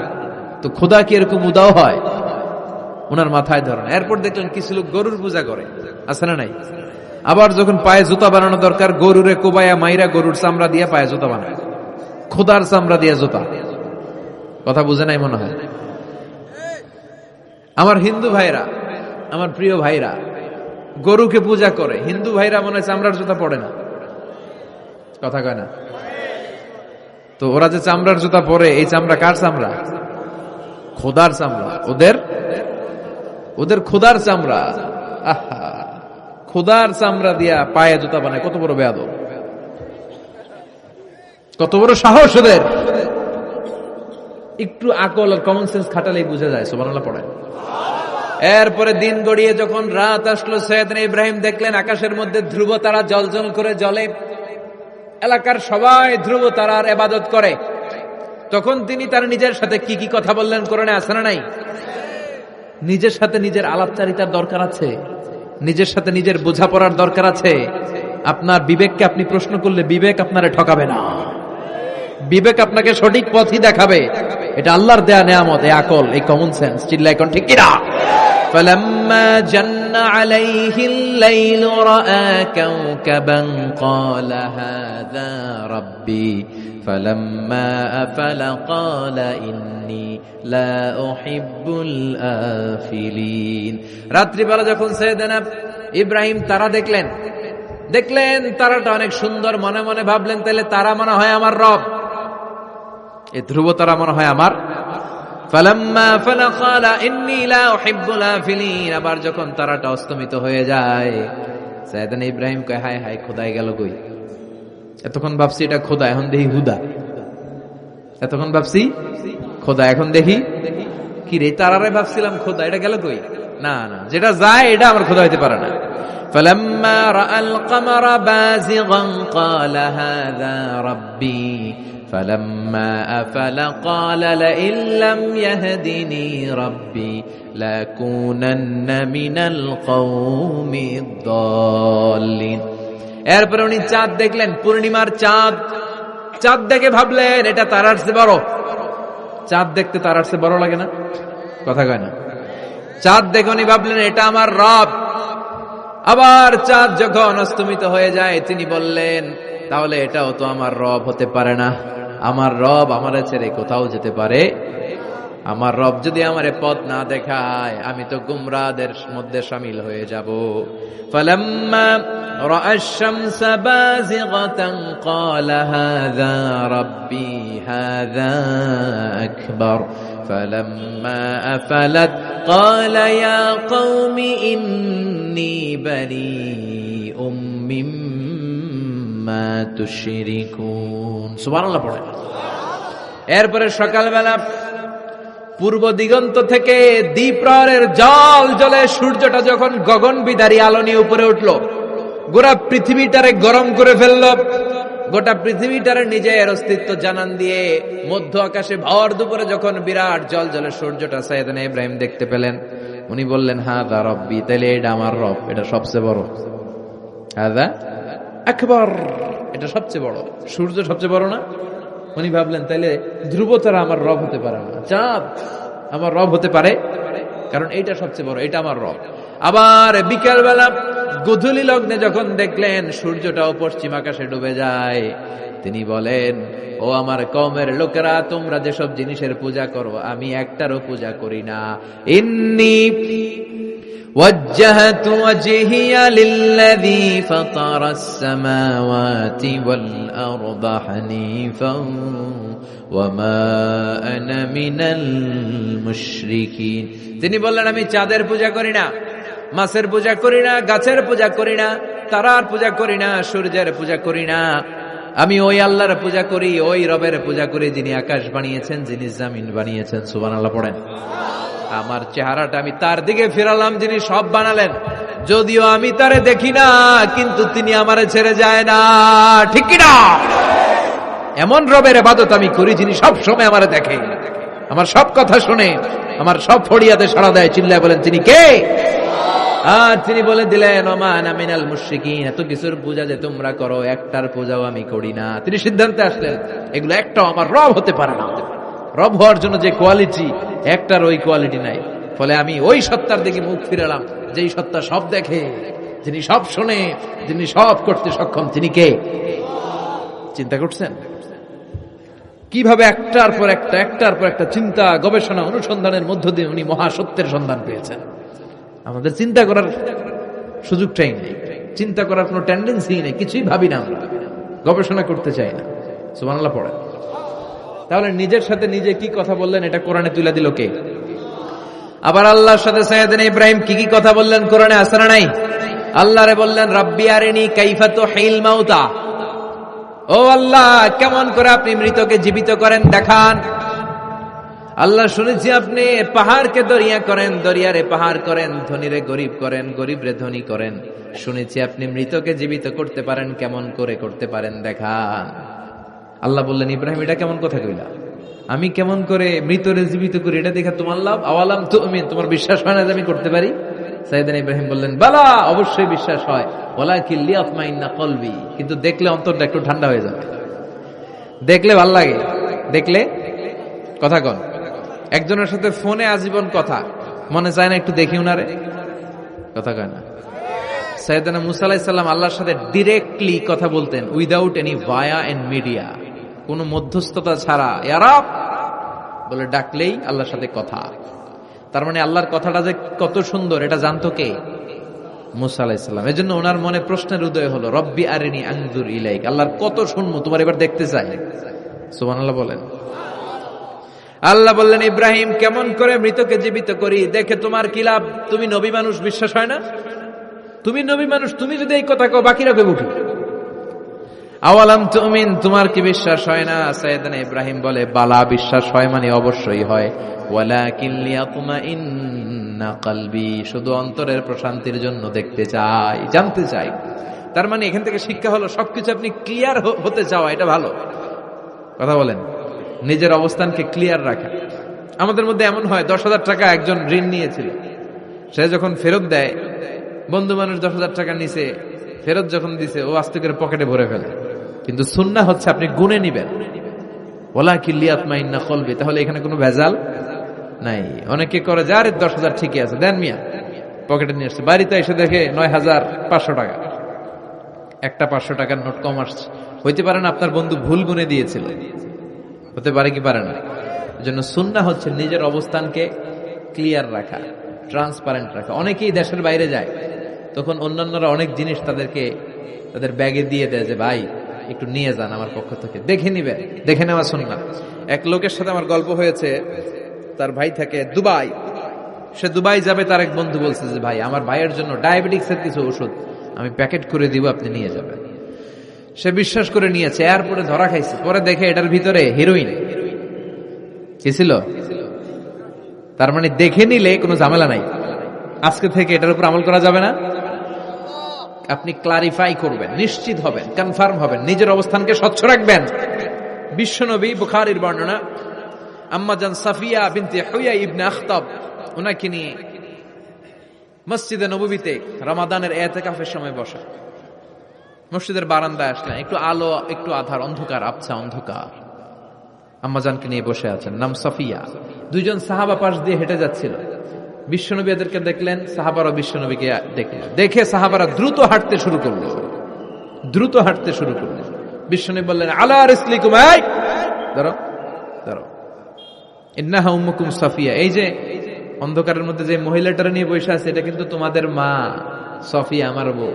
তো খোদা কি এরকম উদাও হয়? ওনার মাথায় ধরেন। এরপর দেখলেন কিছু লোক গরুর পূজা করে। আছে না নাই? আবার যখন পায়ে জুতা বানানো দরকার, গরুরে কোবায়া মাইরা গরুর চামড়া দিয়ে পায়ে জুতা বানায়। খোদার চামড়া দিয়ে জুতা। কথা বুঝে নাই মনে হয়। আমার হিন্দু ভাইরা, আমার প্রিয় ভাইরা, গরুকে পূজা করে। হিন্দু ভাইরা মনে হয় চামড়ার জুতা পড়ে না। কথা কয় না? তো ওরা যে চামড়ার জুতা পরে, এই চামড়া কার চামড়া? খোদার চামড়া। ওদের খোদার চামড়া। আহা, খোদার চামড়া দিয়া পায়ে জুতা বানায়। কত বড় বেয়াদব, কত বড় সাহস ওদের! একটু আকল আর কমন সেন্স খাটালেই বুঝা যায়। সুবহানাল্লাহ পড়েন। এরপরে দিন গড়িয়ে যখন রাত আসলো, সাইয়েদনা ইব্রাহিম দেখলেন আকাশের মধ্যে ধ্রুব তারা জ্বলজ্বল করে জ্বলে। এলাকার সবাই ধ্রুব তারার ইবাদত করে। তখন তিনি তার নিজের সাথে কি কি কথা বললেন কোরআনে আছে না নাই? নিজের সাথে নিজের আলাপচারিতার দরকার আছে, নিজের সাথে নিজের বোঝাপড়ার দরকার আছে। আপনার বিবেককে আপনি প্রশ্ন করলে বিবেক আপনারে ঠকাবে না, বিবেক আপনাকে সঠিক পথই দেখাবে। এটা আল্লাহর দেয়া নেয়ামত, এই আকল, এই কমন সেন্স। চিল্লায় কোন ঠিক কিনা? فلما جن عليه الليل رأى كوكبا قال هذا ربي فلما أفل قال إني لا أحب الآفلين। রাত্রি বেলা যখন সাইয়েদনা ইব্রাহিম তারা দেখলেন তারাটা অনেক সুন্দর, মনে মনে ভাবলেন তাহলে তারা মনে হয় আমার রব, এই ধ্রুব তারা মনে হয় আমার। ফালাম্মা ফালা ক্বালা ইন্নী লা উহিব্বুল আফিলিন। আবার যখন তারাটা অস্তমিত হয়ে যায়, সাইয়েদনা ইব্রাহিম কয়, হায় হায়, খোদাই গেল কই? এতক্ষণ ভাবছি এটা খোদা, এখন দেখি হুদা। এতক্ষণ ভাবছি খোদা, এখন দেখি কি রে? তারারে ভাবছিলাম খোদা, এটা গেল কই? না না, যেটা যায় এটা আমার খোদা হইতে পারে না। فلما رأى القمر بازغا قال هذا ربي فلما أفل قال لئن لم يهدني ربي لأكونن من القوم الضالين। এরপর উনি চাঁদ দেখলেন, পূর্ণিমার চাঁদ। চাঁদ দেখে ভাবলেন এটা তারার চেয়ে বড়। চাঁদ দেখতে তারার চেয়ে বড় লাগে না? কথা কয় না? চাঁদ দেখে উনি ভাবলেন এটা আমার রব। আবার চাঁদ যখন অস্তমিত হয়ে যায়, তিনি বললেন তাহলে এটাও তো আমার রব হতে পারে না। আমার রব আমারে ছেড়ে কোথাও যেতে পারে? আমার রব যদি আমারে পথ না দেখায়, আমি তো গুমরাহদের মধ্যে শামিল হয়ে যাব। ফালাম্মা রাআ আশ-শামসা বাযিগাতান ক্বালা হাযা রাব্বি হাযা আকবার فلما أفلت قال يا قوم إني بريء مما تشركون। সুবহানাল্লাহ পড়ে। এরপরে সকালবেলা পূর্ব দিগন্ত থেকে দ্বিপ্রহরের জল জ্বলে সূর্যটা যখন গগন বিদারী আলো নিয়ে উপরে উঠলো, গোটা পৃথিবীটারে গরম করে ফেললো। গোটা পৃথিবীটার নিজের অস্তিত্ব জানান দিয়ে মধ্য আকাশে ভর দুপুরে যখন বিরাট জল জ্বলে সূর্যটা সাইয়েদনা ইব্রাহিম দেখতে পেলেন, উনি বললেন হাযা রব্বি, তাহলে এটা আমার রব, এটা সবচেয়ে বড়। হাযা আকবার, এটা সবচেয়ে বড়। সূর্য সবচেয়ে বড় না? উনি ভাবলেন তাইলে ধ্রুব তারা আমার রব হতে পারে না, চাঁদ আমার রব হতে পারে, কারণ এইটা সবচেয়ে বড়, এটা আমার রব। আবার বিকালবেলা গোধূলি লগ্নে যখন দেখলেন সূর্যটাও পশ্চিম আকাশে ডুবে যায়, তিনি বলেন, ও আমার কওমের লোকেরা, তোমরা যেসব জিনিসের পূজা করো আমি একটারও পূজা করি না। ইন্নী ওয়াজ্জাহতু ওয়াজহিয়া লিল্লাযী ফাতারাস সামাওয়াতি ওয়াল আরদা হানিফান ওয়া মা আনা মিনাল মুশরিকিন। তিনি বললেন, আমি চাঁদের পূজা করি না, মাছের পূজা করি না, গাছের পূজা করি না, তারার পূজা করি না, সূর্যের পূজা করি না। আমি ওই আল্লাহর পূজা করি, ওই রবের পূজা করি যিনি আকাশ বানিয়েছেন, যিনি জমিন বানিয়েছেন। সুবহানাল্লাহ পড়েন। আমার চেহারাটা আমি তার দিকে ফিরালাম যিনি সব বানালেন, যদিও আমি তারে দেখি না, কিন্তু তিনি আমারে ছেড়ে যায় না। ঠিক কি না? এমন রবের ইবাদত আমি করি যিনি সব সময় আমারে দেখে, আমার সব কথা শুনে, আমার সব ফড়িয়াতে সাড়া দেয়। চিল্লায় বলেন, তিনি কে? আর তিনি বলে দিলেন, ওমা আনা মিনাল মুশরিকিন, এত কিছুর পূজা যে তোমরা করো একটার পূজাও আমি করি না। তিনি সিদ্ধান্তে আসলেন এগুলো একটাও আমার রব হতে পারে না। রব হওয়ার জন্য যে কোয়ালিটি, একটার ওই কোয়ালিটি নাই। ফলে আমি ওই সত্তার দিকে মুখ ফিরালাম যেই সত্তা সব দেখে, যিনি সব শোনে, যিনি সব করতে সক্ষম। তিনি কে? চিন্তা করছেন কিভাবে একটার পর একটা চিন্তা, গবেষণা, অনুসন্ধানের মধ্য দিয়ে উনি মহাসত্যের সন্ধান পেয়েছেন। আমাদের চিন্তা করার সুযোগটাই নেই, চিন্তা করার কোনো টেন্ডেন্সি নেই, কিছুই ভাবি না, আমরা গবেষণা করতে চাই না। সুবহানাল্লাহ পড়ে। তাহলে নিজের সাথে নিজে কি কথা বললেন এটা কোরআনে তুলে দিল কে? আবার আল্লাহর সাথে সাইয়েদনা ইব্রাহিম কি কি কথা বললেন কোরআনে আছে না নাই? আল্লাহরে বললেন, রাব্বি আরিনি কাইফা তুহিল মাউতা, ও আল্লাহ কেমন করে আপনি মৃতকে জীবিত করেন দেখান। আল্লাহ শুনেছি আপনি পাহাড়কে দরিয়া করেন, দরিয়ারে পাহাড় করেন, ধনীরে গরিব করেন, গরিবরে ধনী করেন। শুনেছি আপনি মৃতকে জীবিত করতে পারেন, কেমন করে করতে পারেন দেখান। আল্লাহ বললেন, ইব্রাহিম এটা কেমন কথা কইলা? আমি কেমন করে মৃতরে জীবিত করি এটা দেখা তোমার লাভ? আওয়ালাম তুমিন, তোমার বিশ্বাস হয় না যে আমি করতে পারি? সাইয়েদনা ইব্রাহিম বললেন, বালা, অবশ্যই বিশ্বাস হয়, ওয়ালাকিন লিয়াতমাইন্না কলবি, কিন্তু দেখলে অন্তরটা একটু ঠান্ডা হয়ে যাবে। দেখলে ভাল লাগে, দেখলে কথা কন। একজনের সাথে ফোনে আজীবন কথা, মনে চায় না একটু দেখি উনারে? কথা কয় না। সাইয়েদনা মুসা আলাইহিস সালাম আল্লাহর সাথে ডিরেক্টলি কথা বলতেন, without any via and media, কোনো মধ্যস্থতা ছাড়া। ইয়া রব বলে ডাকলেই আল্লাহর সাথে কথা। তার মানে আল্লাহর কথাটা যে কত সুন্দর এটা জানতো কে? মুসা আলাইহিস সালাম। এজন্য ওনার মনে প্রশ্নের উদয় হলো, রব্বি আরিনি আনজুর ইলাইক, আল্লাহর কত শুনবো, তোমার এবার দেখতে চাই। সুবহানাল্লাহ বলেন। আল্লাহ বললেন, ইব্রাহিম কেমন করে মৃতকে জীবিত করি, দেখে তোমার কি লাভ? তুমি নবী মানুষ, বিশ্বাস হয় না? তুমি নবী মানুষ, তুমি যদি এই কথা কও বাকিরা কইব কি? আওয়ালাম তুমিন, তোমার কি বিশ্বাস হয় না? সাইয়েদনা ইব্রাহিম বলে, বালা, বিশ্বাস হয়, মানে অবশ্যই হয়। ওয়ালাকিন লিয়াতমাইন্না কলবি, শুধু অন্তরের প্রশান্তির জন্য দেখতে চাই, জানতে চাই। তার মানে এখান থেকে শিক্ষা হলো, সবকিছু আপনি ক্লিয়ার হতে চাওয়া, এটা ভালো কথা বলেন। নিজের অবস্থানকে ক্লিয়ার রাখা। আমাদের মধ্যে এমন হয়, 10,000 টাকা একজন ঋণ নিয়েছিল, সে যখন ফেরত দেয়, বন্ধু মানুষ 10,000 টাকা নিছে, ফেরত যখন দিছে ও আস্তে করে পকেটে ভরে ফেলে। কিন্তু সুন্নাহ হচ্ছে আপনি গুনে নিবেন, ওয়ালাকিন লিয়াতমাইন্না কলবি, তাহলে এখানে কোনো ভেজাল নাই। অনেকে করে যে আরে 10,000 ঠিকই আছে, দেন মিয়া, পকেটে নিয়ে আসছে, বাড়িতে এসে দেখে 9,500 টাকা, একটা 500 টাকার নোট কম আসছে। হইতে পারে না আপনার বন্ধু ভুল গুনে দিয়েছিল, হতে পারে কি পারে না? এজন্য সুন্নাহ হচ্ছে নিজের অবস্থানকে ক্লিয়ার রাখা, ট্রান্সপারেন্ট রাখা। অনেকেই দেশের বাইরে যায়, তখন অন্যান্যরা অনেক জিনিস তাদের ব্যাগে দিয়ে দেয়, যে ভাই একটু নিয়ে যান আমার পক্ষ থেকে, দেখে নিবেন, দেখে নেওয়া সুন্নাহ। এক লোকের সাথে আমার গল্প হয়েছে, তার ভাই থাকে দুবাই, সে দুবাই যাবে, তার এক বন্ধু বলছে যে ভাই আমার ভাইয়ের জন্য ডায়াবেটিক্সের কিছু ওষুধ আমি প্যাকেট করে দিব, আপনি নিয়ে যাবেন। সে বিশ্বাস করে নিয়েছে, এয়ারপোর্টে ধরা খাইছে, পরে দেখে এটার ভিতরে হিরোইন কি ছিল। তার মানে দেখে নিলে কোনো ঝামেলা নাই, আজকে থেকে এটার উপর আমল করা যাবে না। আপনি ক্লারিফাই করবেন, নিশ্চিত হবেন, কনফার্ম হবেন, নিজের অবস্থানকে স্বচ্ছ রাখবেন। বিশ্বনবী, বুখারীর বর্ণনা, আম্মাজান সাফিয়া বিনতে হুয়াই ইবনে আখতাব, ওনাকে নিয়ে মসজিদে নববীতে রমাদানের ইতিকাফের সময় বসা, মসজিদের বারান্দায় আসলেন, একটু আলো, একটু আধার, অন্ধকার, আবছা অন্ধকার। আম্মাজানকে নিয়ে বসে আছেন, নাম সফিয়া। দুইজন সাহাবা পাশ দিয়ে হেঁটে যাচ্ছিল। বিশ্বনবী এদেরকে দেখলেন, সাহাবারা বিশ্বনবীকে দেখলেন। দেখে সাহাবারা দ্রুত হাঁটতে শুরু করলো। বিশ্বনবী বললেন, আলা রিসলিকুম, এই দাঁড়াও দাঁড়াও, ইন্নাহা উম্মুকুম সফিয়া। এই যে অন্ধকারের মধ্যে যে মহিলাটার নিয়ে বসে আছে, এটা কিন্তু তোমাদের মা সফিয়া, আমার বউ।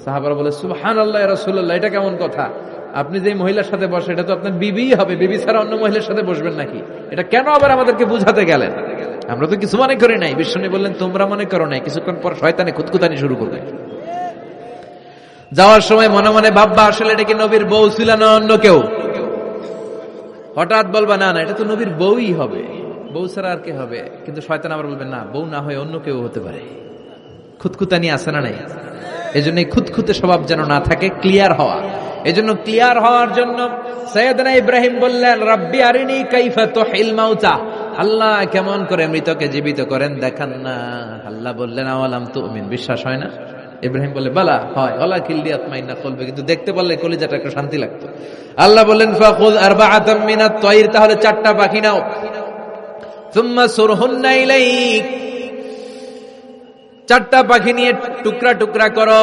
সাহাবারা বলে, সুবহানাল্লাহ ইয়া রাসূলুল্লাহ, এটা কেমন কথা? আপনি যে মহিলার সাথে বসে, এটা তো আপনার বিবিই হবে, বিবি ছাড়া অন্য মহিলার সাথে বসবেন নাকি? এটা কেন আবার আমাদেরকে বুঝাতে গেলেন? আমরা তো কিছু মনে করি নাই। বিশ্বনবী বললেন, তোমরা মনে করো নাই, কিছুক্ষণ পর শয়তানে খুঁতখুতানি শুরু করবে। যাওয়ার সময় মনে মনে ভাববা, আসলে এটা কি নবীর বউ ছিল না অন্য কেউ? হঠাৎ বলবা, না না, এটা তো নবীর বউই হবে, বউ ছাড়া আর কে হবে? কিন্তু শয়তান আবার বলবে, না, বউ না হয়ে অন্য কেউ হতে পারে। খুঁতখুতানি আছে না নাই? এজন্য খুঁতখুতে স্বভাব যেন না থাকে, ক্লিয়ার হওয়া। এজন্য ক্লিয়ার হওয়ার জন্য সাইয়েদনা ইব্রাহিম বললেন, রাব্বি আরিনি কাইফা তুহিল মাউতা, আল্লাহ কেমন করে মৃতকে জীবিত করেন দেখান না। আল্লাহ বললেন, আওয়ালাম তুমিন, বিশ্বাস হয় না? ইব্রাহিম বলে, বালা হয়, ওয়ালা কিল্লি আতমাইন্না কলবে, কিন্তু দেখতে পারলে কলিজাটা একটু শান্তি লাগতো। আল্লাহ বললেন, ফাখুয আরবাআতাম মিনাত তায়র, তাহলে 4টা পাখি নাও, সুম্মা সুরহুন্না ইলাইক, 4টা পাখি নিয়ে টুকরা টুকরা করো,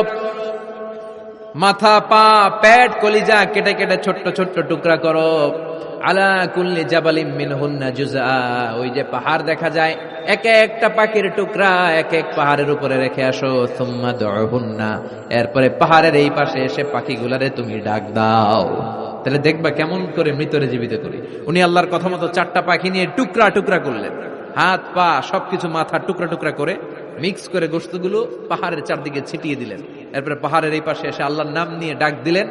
মাথা, পা, পেট, কলিজা কেটে কেটে ছোট্ট ছোট্ট টুকরা করো। আলা কুল্লি জাবালিম মিনহুন্না জুজআ, ওই যে পাহাড় দেখা যায়, এক একটা পাখির টুকরা এক এক পাহাড়ের উপরে রেখে আসো। সুম্মা দুহুন্না, এরপরে পাহাড়ের এই পাশে এসে পাখিগুলারে তুমি ডাক দাও, তাহলে দেখবা কেমন করে মৃতরে জীবিত করি। উনি আল্লাহর কথা মতো 4টা পাখি নিয়ে টুকরা টুকরা করলেন, হাত পা সবকিছু, মাথা টুকরা টুকরা করে মিক্স করে গোশতগুলো পাহাড়ের চারদিকে ছিটিয়ে দিলেন। এরপরে পাহাড়ের এই পাশে এসে আল্লাহর নাম নিয়ে ডাক দিলেন,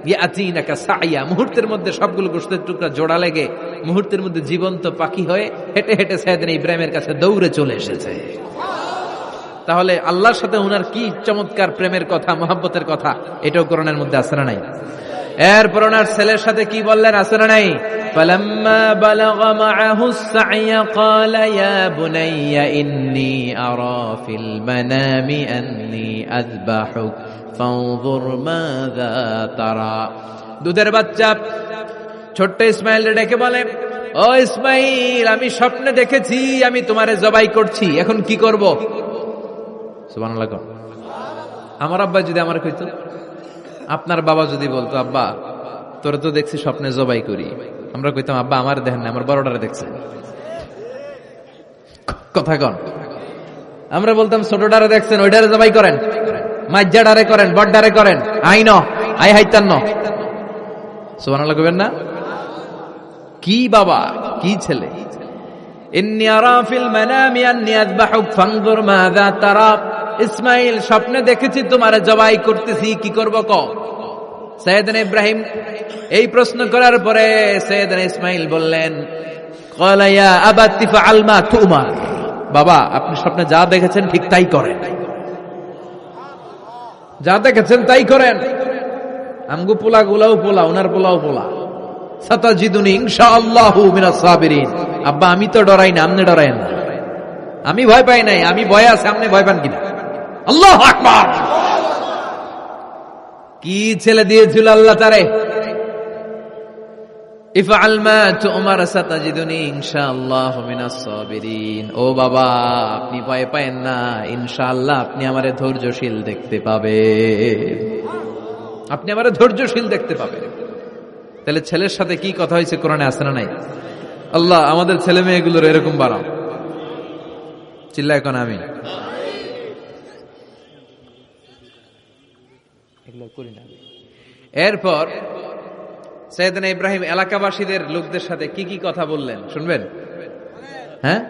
ইয়াতিনাকা সাইয়া, মুহূর্তের মধ্যে সবগুলো গোশতের টুকরা জোড়া লেগে মুহূর্তের মধ্যে জীবন্ত পাখি হয়ে হেঁটে হেঁটে সাইয়েদনা ইব্রাহিমের কাছে দৌড়ে চলে এসেছে। তাহলে আল্লাহর সাথে উনার কি চমৎকার প্রেমের কথা, মহব্বতের কথা, এটাও কোরআনের মধ্যে আছে না নাই? এরপর ওনার ছেলের সাথে কি বললেন, আছে না নাই? ফালাম্মা বালাগা মাআহু সাইয়া ক্বালা ইয়া বুনাইয়া ইন্নী আরা ফিল মানামি আন্নী আযবাহুক ফানজুর মাযা তারা। দুধের বাচ্চা ছোট্ট ইসমাইল ডেকে বলে, ও ইসমাইল, আমি স্বপ্নে দেখেছি আমি তোমারে জবাই করছি, এখন কি করব? সুবহানাল্লাহ। আমার আব্বা যদি আমার কইতো, আপনার বাবা যদি বলতো, আব্বা তোরা তো দেখছি স্বপ্নে জবাই করি, আমরা কইতাম, আব্বা আমার দেখেন না, আমার বড়টারে দেখছে। কথা কন? আমরা বলতাম, ছোটটারে দেখছেন, ওইটারে জবাই করেন, মাইজ্জাডারে করেন, বড়ডারে করেন, আইন আই হাইতান্ন। সুবহানাল্লাহ কইবেন না? কি বাবা, কি ছেলে! ইন্নী আরা ফিল মানামি আন্নী আযবাহুক ফানজুর মাযা তারা। ইসমাইল, স্বপ্নে দেখেছি তোমারে জবাই করতেছি, কি করব কও? সাইয়েদনা ইব্রাহিম এই প্রশ্ন করার পরে সাইয়েদনা ইসমাইল বললেন, ক্বালা ইয়া আবাতি ফাআল মা তুমার, বাবা আপনি স্বপ্নে যা দেখেছেন ঠিক তাই করেন, যা দেখেছেন তাই করেন। আমগো পোলা গুলাও পোলা, উনার পোলাও পোলা। সাতাজিদুনি ইনশাআল্লাহু মিনাস সাবিরিন। আব্বা আমি তো ডরাই না, আপনি ডরায়েন না। আমি ভয় পাই নাই, আমি ভয় আছে, আপনি ভয় পান কিনা? আল্লাহু আকবার! কি ছেলে দিয়েছিল আল্লাহ তারে! ইফআল মা তুমার সাতাজিদুনি ইনশাআল্লাহু মিনাস সাবিরিন। ও বাবা, আপনি ভয় পায়েন না, ইনশাআল্লাহ আপনি আমারে ধৈর্যশীল দেখতে পাবেন, আপনি আমারে ধৈর্যশীল দেখতে পাবেন। তাহলে ছেলের সাথে কি কথা হয়েছে কোরআনে আছে না নাই? আল্লাহ আমাদের ছেলে মেয়েগুলোর এরকম বানাও। চিল্লা এখন আমি এরপর সাইয়েদনা ইব্রাহিম এলাকাবাসীদের লোকদের সাথে কি কি কথা বললেন শুনবেন? হ্যাঁ,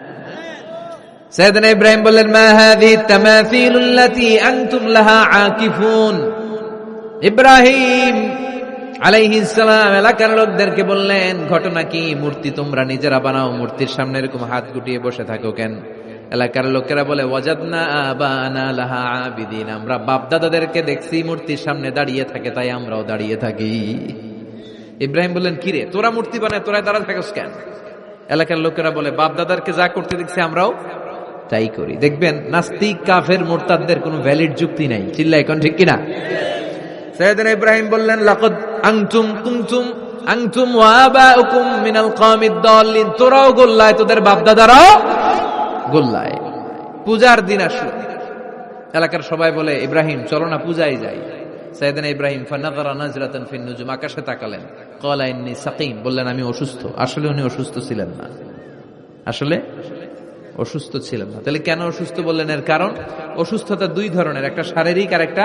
সাইয়েদনা ইব্রাহিম বললেন, মা হাযিহি তামাসিলুল্লাতী আনতুম লাহা আকিফুন। ইব্রাহিম আলাইহিস সালাম এলাকার লোকদেরকে বললেন, ঘটনা কি? মূর্তি তোমরা নিজেরা বানাও, মূর্তির সামনে এরকম হাত গুটিয়ে বসে থাকো কেন? এলাকার লোকেরা বলে, ওয়াজাদনা আবানা লাহা আবিদিন, আমরা বাপ দাদাদেরকে দেখছি মূর্তির সামনে দাঁড়িয়ে থাকে, তাই আমরাও দাঁড়িয়ে থাকি। ইব্রাহিম বললেন, কি রে তোরা মূর্তি বানায়, তোরা দাঁড়া থাকস কেন? এলাকার লোকেরা বলে, বাপ দাদারকে যা করতে দেখছি আমরাও তাই করি। দেখবেন নাস্তিক কাফের মুরতাদদের কোনো ভ্যালিড যুক্তি নাই। চিল্লা এখন ঠিক কিনা? সাইয়েদনা ইব্রাহিম বললেন, লাকাদ আনতুম কুনতুম আনতুম ওয়া আবাউকুম মিনাল কওমিদ দাল্লিন, তোরাও গোল্লায়, তোদের বাপদাদারাও গোল্লায়। পূজার দিন আসলো, এলাকার সবাই বলে ইব্রাহিম চলো না পূজায় যাই। সাইয়েদনা ইব্রাহিম ফানাযারা নাজরাতান ফিন নুজুম, আকাশে তাকালেন, ক্বালা ইন্নী সাকিম, বললেন আমি অসুস্থ। আসলে উনি অসুস্থ ছিলেন না, আসলে অসুস্থ ছিলেন না। তাহলে কেন অসুস্থ বললেন? এর কারণ অসুস্থতা দুই ধরনের, একটা শারীরিক আর একটা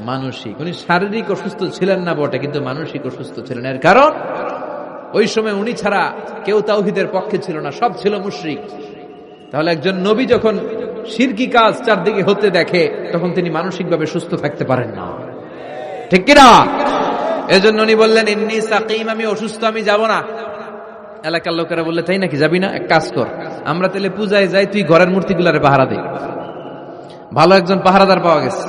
মানসিক। উনি শারীরিক অসুস্থ ছিলেন না বটে, কিন্তু মানসিক অসুস্থ ছিলেন। এর কারণ ওই সময় উনি ছাড়া কেউ তাওহীদের পক্ষে ছিল না, সব ছিল মুশরিক। তাহলে একজন নবী যখন শিরকি কাজ চারদিকে হতে দেখে, তখন তিনি মানসিকভাবে সুস্থ থাকতে পারেন না, ঠিক কিনা? এজন্য উনি বললেন ইন্নী সাকিম, আমি অসুস্থ, আমি যাব না। এলাকার লোকেরা বললে তাই নাকি, যাবি না? এক কাজ কর, আমরা তাহলে পূজায় যাই, তুই ঘরের মূর্তিগুলারে পাহারা দে। ভালো একজন পাহারাদার পাওয়া গেছে,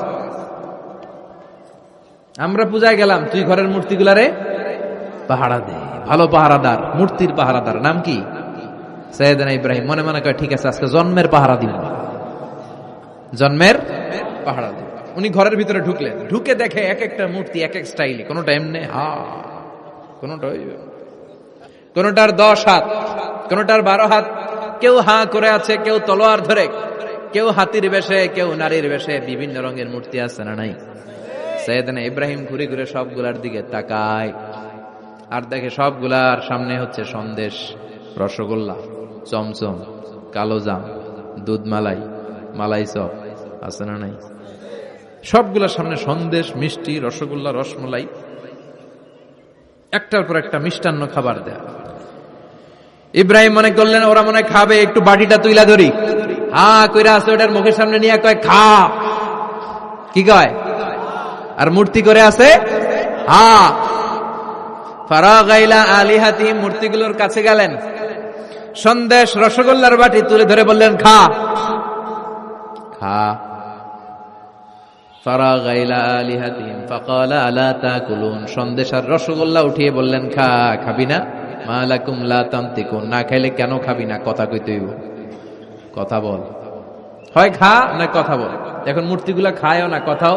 আমরা পূজায় গেলাম, তুই ঘরের মূর্তিগুলারে পাহারা দে। ভালো পাহারাদার, মূর্তির পাহারাদার, নাম কি? সাইয়েদনা ইব্রাহিম মনে মনে কয় ঠিক আছে, আজকে জন্মের পাহারা দিব, জন্মের পাহারা দিব। উনি ঘরের ভিতরে ঢুকলেন, ঢুকে দেখে এক একটা মূর্তি এক এক স্টাইলে, কোনোটা এমনি কোনোটার 10 হাত, কোনোটার 12 হাত, কেউ হা করে আছে, কেউ তলোয়ার ধরে, কেউ হাতির বেশে, কেউ নারীর বেশে, বিভিন্ন রঙের মূর্তি আছে না নাই? সাইয়েদনা ইব্রাহিম ঘুরে ঘুরে সবগুলার দিকে তাকায়, আর দেখে সবগুলার সামনে হচ্ছে সন্দেশ, রসগোল্লা, চমচম, কালোজাম, দুধ মালাই, মালাই চপ আছে না নাই? সবগুলার সামনে সন্দেশ, মিষ্টি, রসগোল্লা, রসমলাই, একটার পর একটা মিষ্টান্ন খাবার দেয়া। ইব্রাহিম মনে করলেন ওরা মনে খাবে, একটু বাটিটা তুইলা ধরি। হা কইরা আছে, ওটার মুখের সামনে নিয়ে কয় খা। কি কয়? আর মূর্তি করে আছে হা। ফারাগা ইলা আলিহাতিহিম, মূর্তিগুলোর কাছে গেলেন, সন্দেশ রসগোল্লার বাটি তুলে ধরে বললেন খা খা। ফারাগা ইলা আলিহাতিহিম ফাকালা আলা তাকুলুন, সন্দেশ আর রসগোল্লা উঠিয়ে বললেন খা, খাবি না? মা লাকুম লা তানতিকুন, না খাইলে কেন খাবি না? কথা কইতে হইব, কথা বল, হয় খা না কথা বল। এখন মূর্তিগুলা খায়ও না, কথাও।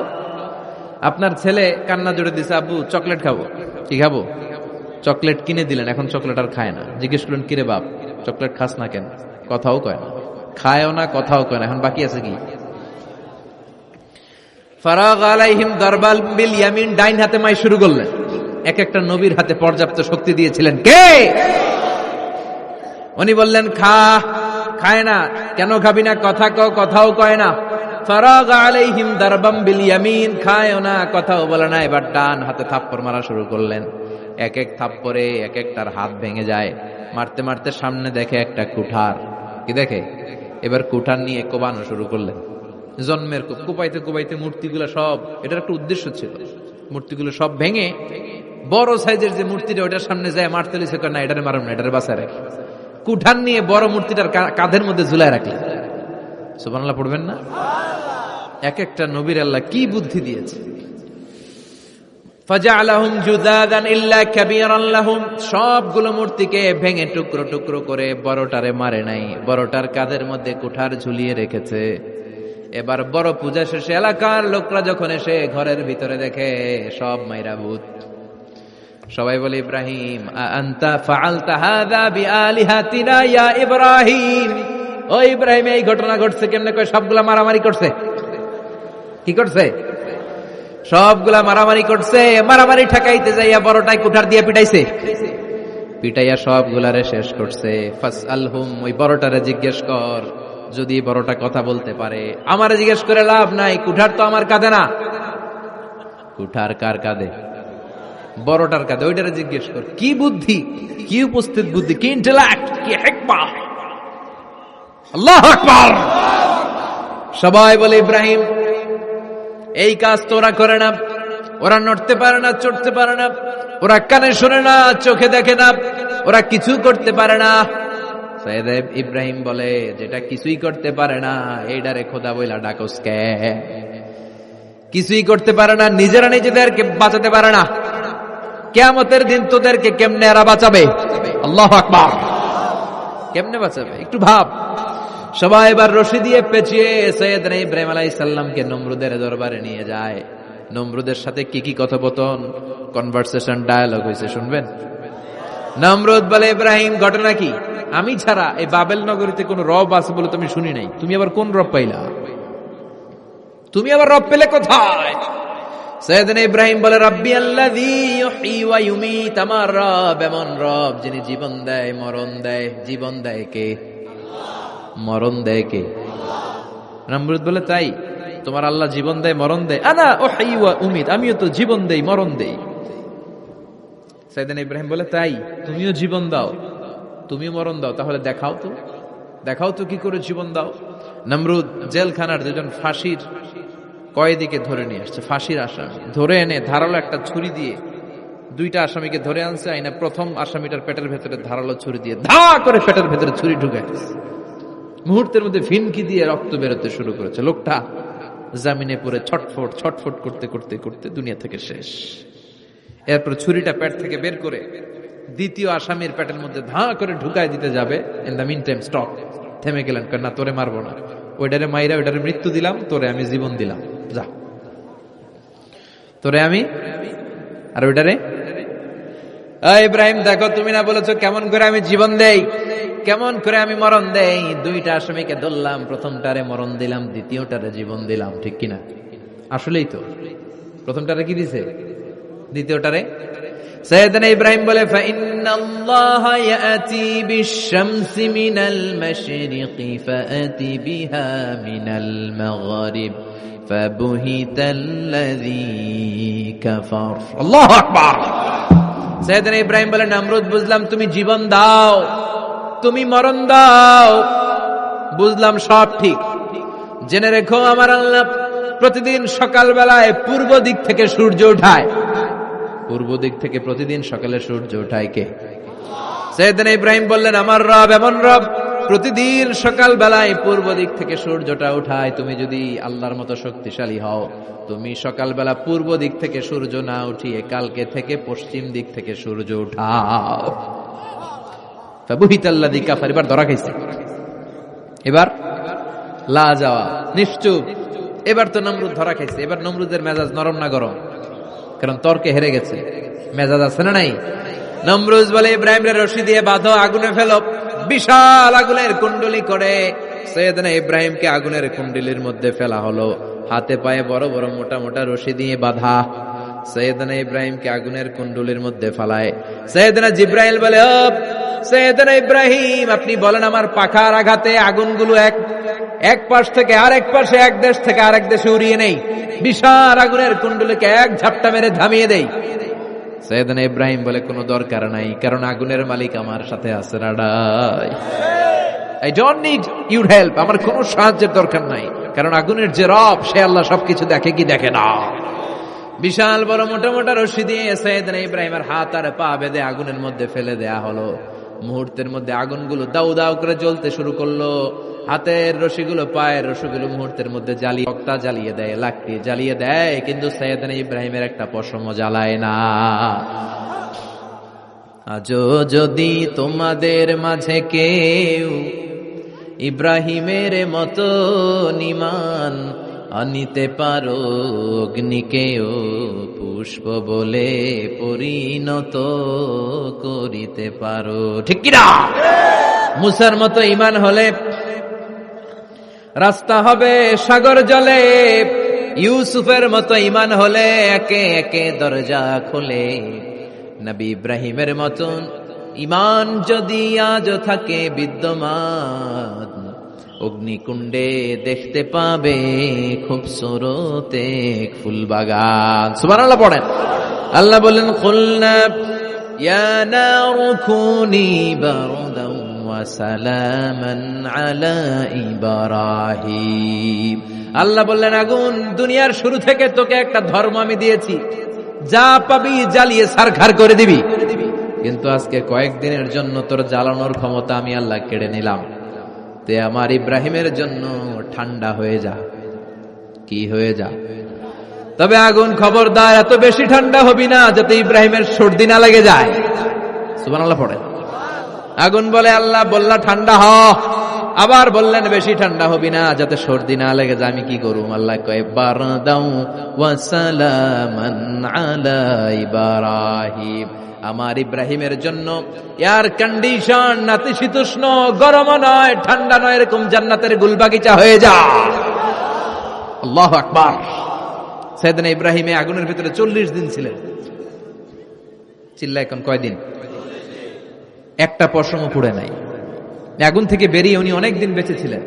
আপনার ছেলে কান্না জুড়ে দিছে, আব্বু চকলেট খাবো। কি খাবো? চকলেট কিনে দিলেন, এখন চকলেট আর খায় না। জিজ্ঞেস করলেন কিরে বাপ, চকলেট খাস না কেন? কথাও কয় না, খায়ও না, কথাও কয় না। এখন বাকি আছে কি? ফারাগ আলাইহিম দারবাল বিল ইয়ামিন, ডাইন হাতে মাই শুরু করলেন। এক একটা নবীর হাতে পর্যাপ্ত শক্তি দিয়েছিলেন কে? উনি বললেন খা, খায় না। কেন খাবি না? কথা কও, কথাও কয় না। ফারাগ আলাইহিম দারবাম বিল ইয়ামিন, খায়ও না, কথাও বলে না। এবার ডান হাতে থাপ্পড় মারা শুরু করলেন। এক এক থাপ্পড়ে এক একটার হাত ভেঙে যায়। মারতে মারতে সামনে দেখে একটা কুঠার। কি দেখে? এবার কুঠার নিয়ে কোবানো শুরু করলেন। জন্মের কোপাইতে কোপাইতে মূর্তিগুলো সব, এটার একটা উদ্দেশ্য ছিল, মূর্তিগুলো সব ভেঙে বড় সাইজের যে মূর্তিটা ওটার সামনে যায় মারতে লিছে, না এটারে মারুন না, এটারে বাঁচায় রাখি। কুঠার নিয়ে বড় মূর্তিটার কাঁধের মধ্যে ঝুলায় রাখলেন। সুবহানাল্লাহ পড়বেন না? এক একটা নবীর আল্লাহ কি বুদ্ধি দিয়েছে। ফাজআলাহুম জুদাদান ইল্লা কাবীরান লাহুম, সবগুলো মূর্তিকে ভেঙে টুকরো টুকরো করে বড়টারে মারে নাই, বড়টার কাঁধের মধ্যে কুঠার ঝুলিয়ে রেখেছে। এবার বড় পূজা শেষে এলাকার লোকরা যখন এসে ঘরের ভিতরে দেখে সব মাইরা ভূত। সবাই বলে ইব্রাহিম আনতা ফাআলতা হাযা বিআলিহাতিনা ইয়া ইব্রাহিম, ও ইব্রাহিম এই ঘটনা ঘটছে কেমনে? কয় সবগুলা মারামারি করছে। কি করছে? সবগুলা মারামারি করছে। মারামারি ঠেকাইতে যাইয়া বড়টাই কুঠার দিয়ে পিটাইছে, পিটাইয়া সবগুলারে শেষ করছে। ফাসআলহুম, ওই বড়টারে জিজ্ঞেস কর, যদি বড়টা কথা বলতে পারে। আমারে জিজ্ঞেস করে লাভ নাই, কুঠার তো আমার কাঁধে না। কুঠার কার কাঁধে? বড়টার কাঁধে। ওইটারে জিজ্ঞেস কর। কি বুদ্ধি, কি উপস্থিত বুদ্ধি, কি ইন্টেলেক্ট, কি হিকমা! আল্লাহু আকবার। সবাই বলে ইব্রাহিম এই কাজ তো ওরা করে না, ওরা নড়তে পারে না, চড়তে পারে না, ওরা কানে শোনে না, চোখে দেখে না, ওরা কিছু করতে পারে না। সাইয়েদ ইব্রাহিম বলে যেটা কিছুই করতে পারে না এইটারে খোদা বইলা ডাকস কে? কিছুই করতে পারে না, নিজেরা নিজেদেরকে বাঁচাতে পারে না, কিয়ামতের দিন তোদেরকে কেমনে এরা বাঁচাবে? আল্লাহু আকবার। কেমনে বাঁচাবে একটু ভাব। সবাই এবার রশি দিয়ে পেঁচিয়ে সাইয়েদনা ইব্রাহিম আলাইহিস সালামকে নমরুদের দরবারে নিয়ে যায়। নমরুদের সাথে কি কি কথোপকথন, কনভারসেশন, ডায়ালগ হয়েছে শুনবেন। নমরুদ বলে, ইব্রাহিম ঘটনা কি? আমি ছাড়া এই বাবেল নগরীতে কোন রব আছে বলে তুমি শুনি নাই। তুমি আবার কোন রব পাইলা? তুমি আবার রব পেলে কোথায়? সাইয়েদনা ইব্রাহিম বলে, রাব্বি আল্লাযী ইউহয়ী ওয়া ইউমীত, আমার রব এমন রব যিনি জীবন দেয় মরণ দেয়। জীবন দেয় কে? মরণ দেয় কে? নমরুদ বলে, তাই তোমার আল্লাহ জীবন দেয় মরণ দেয়? আনা উহয়ী ওয়া উমীত, আমিও তো জীবন দেই মরণ দেই। সাইয়েদনা ইব্রাহিম বলে, তাই তুমিও জীবন দাও তুমিও মরণ দাও, তাহলে দেখাও তো কি করে জীবন দাও। নমরুদ জেলখানার দুজন ফাঁসির কয়েদিকে ধরে নিয়ে আসছে, ফাঁসির আসামি ধরে এনে ধারালো একটা ছুরি দিয়ে দুইটা আসামিকে ধরে আনছে। আইনা প্রথম আসামিটার পেটের ভেতরে ধারালো ছুরি দিয়ে ধা করে পেটের ভেতরে ছুরি ঢুকে মুহূর্তের মধ্যে ভিনকি দিয়ে রক্ত বেরোতে শুরু করেছে। লোকটা জামিনে পড়ে ছটফট করতে করতে করতে দুনিয়া থেকে শেষ। এরপর ছুরিটা পেট থেকে বের করে দ্বিতীয় আসামির পেটের মধ্যে ধা করে ঢুকায় দিতে যাবে। In the mean time stop, থেমে গেলেন, না তোরে মারবো না, ওইটারে মাইরা ওইটারে মৃত্যু দিলাম, তোরে আমি জীবন দিলাম, যা তোরে আমি আর ওইটারে। ইব্রাহিম দেখো, তুমি না বলেছো কেমন করে আমি জীবন দেই, কেমন করে আমি মরণ দেই? দুইটা আসামিকে ধরলাম, প্রথমটারে মরণ দিলাম, দ্বিতীয়টারে জীবন দিলাম, ঠিক কিনা? আসলেই তো প্রথমটারে কি দিছে, দ্বিতীয়টারে। সাইয়েদনা ইব্রাহিম বলে, ফাইন্নাল্লাহা ইয়াতি বিশ-শামসি মিনাল মাশরিকি ফাআতি বিহা মিনাল মাগরিব ফাবুহিতাল্লাযী কাফার। আল্লাহু আকবার। সাইয়েদনা ইব্রাহিম বলে, নমরুদ বুঝলাম তুমি জীবন দাও, তুমি মরণ দাও, বুঝলাম সব ঠিক। জেনে রেখো আমার আল্লাহ প্রতিদিন সকালবেলায় পূর্ব দিক থেকে সূর্য ওঠায়। পূর্ব দিক থেকে প্রতিদিন সকালে সূর্য ওঠায় কে? সাইয়েদনা ইব্রাহিম বললেন, আমার রব এমন রব প্রতিদিন সকাল বেলায় পূর্ব দিক থেকে সূর্যটা উঠায়। তুমি যদি আল্লাহর মতো শক্তিশালী হও, তুমি সকালবেলা পূর্ব দিক থেকে সূর্য না উঠিয়ে কালকে থেকে পশ্চিম দিক থেকে সূর্য উঠাও। ফাবুহিতাল্লাযী কাফার। এবার ধরা খাইছে, এবার লা যাওয়া নিশ্চুপ। এবার তো নমরুদ ধরা খাইছে। এবার নমরুদের মেজাজ নরম না গরম? কারণ তর্কে হেরে গেছে, মেজাজ আছে না নাই? নমরুদ বলে, ইব্রাহিম রে রশি দিয়ে বাঁধো, আগুনে ফেলো। বিশাল আগুনের কুণ্ডলি করে সাইয়েদনা ইব্রাহিমকে আগুনের কুণ্ডলির মধ্যে ফেলা হলো। হাতে পায়ে বড় বড় মোটা মোটা রশি দিয়ে বাঁধা সাইয়েদনা ইব্রাহিমকে আগুনের কুণ্ডলির মধ্যে ফেলায়। সাইয়েদনা জিব্রাইল বলে, ও সাইয়েদনা ইব্রাহিম, আপনি বলেন আমার পাখার আঘাতে আগুনগুলো এক পাশ থেকে আরেক পাশে, এক দেশ থেকে আরেক দেশে উড়িয়ে নেই, বিশাল আগুনের কুণ্ডলিকে এক ঝাপটা মেরে থামিয়ে দেই। সাইয়েদনা ইব্রাহিম বলে, কোনো দরকার নাই, কারণ আগুনের মালিক আমার সাথে আছে। রাডাই, I don't need your help, আমার কোনো সাহায্যের দরকার নাই, কারণ আগুনের যে রব সে আল্লাহ সবকিছু দেখে কি দেখে না। বিশাল বড় মোটা মোটা রশি দিয়ে সাইয়েদনা ইব্রাহিমের হাত আর পা বেঁধে আগুনের মধ্যে ফেলে দেয়া হলো। মুহূর্তের মধ্যে আগুনগুলো দাউ দাউ করে জ্বলতে শুরু করলো। হাতের রশিগুলো পায়ের রশিগুলো মুহূর্তের মধ্যে জ্বালিয়ে দেয়, লাকড়ি জ্বালিয়ে দেয়, কিন্তু সাইয়েদনা ইব্রাহিমের একটা পশমও জ্বালায় না। আজও যদি তোমাদের মাঝে কেউ ইব্রাহিমের মতো ঈমান আনিতে পারো, অগ্নিকেও পুষ্প বলে পরিণত করিতে পারো, ঠিক কিনা? মুসার মতো ঈমান হলে রাস্তা হবে সাগর জলে, ইউসুফের মতো ঈমান হলে একে একে দরজা খোলে। নবী ইব্রাহিমের মতন ঈমান যদি আজও থাকে বিদ্যমান, অগ্নিকুণ্ডে দেখতে পাবে খুবসুরত এক ফুলবাগান। সুবহানাল্লাহ পড়েন। আল্লাহ বলেন, কুলনা ইয়া নারু কুনি বারদান ওয়া সালামান আলা ইব্রাহিম। আল্লাহ বললেন, আগুন, দুনিয়ার শুরু থেকে তোকে একটা ধর্ম আমি দিয়েছি, যা পাবি জ্বালিয়ে ছারখার করে দিবি, কিন্তু আজকে কয়েকদিনের জন্য তোর জ্বালানোর ক্ষমতা আমি আল্লাহ কেড়ে নিলাম। তে আমার ইব্রাহিমের জন্য ঠান্ডা হয়ে যা। কি হয়ে যা? তবে আগুন খবরদার এত বেশি ঠান্ডা হবি না যাতে ইব্রাহিমের সর্দি না লেগে যায়। সুবহানাল্লাহ পড়ে। আগুন বলে, আল্লাহ বললা ঠান্ডা হ, আবার বললেন বেশি ঠান্ডা হবি না, যাতে সর্দি না লেগে যায়। আমি কি করুম? আল্লাহ কয় বারদাউ ওয়া সালামান আলা ইব্রাহিম, আমার ইব্রাহিমের জন্য এয়ার কন্ডিশন, নাতিশীতোষ্ণ, গরম নয় ঠান্ডা নয়, এরকম জান্নাতের গুলবাগিচা হয়ে যা। আল্লাহু আকবার। সাইয়েদনা ইব্রাহিম আগুনের ভিতরে 40 দিন ছিলেন। চিল্লা এখন কয়দিন? একটা পশমও পুড়ে নাই। আগুন থেকে বেরিয়ে উনি অনেক দিন বেঁচে ছিলেন।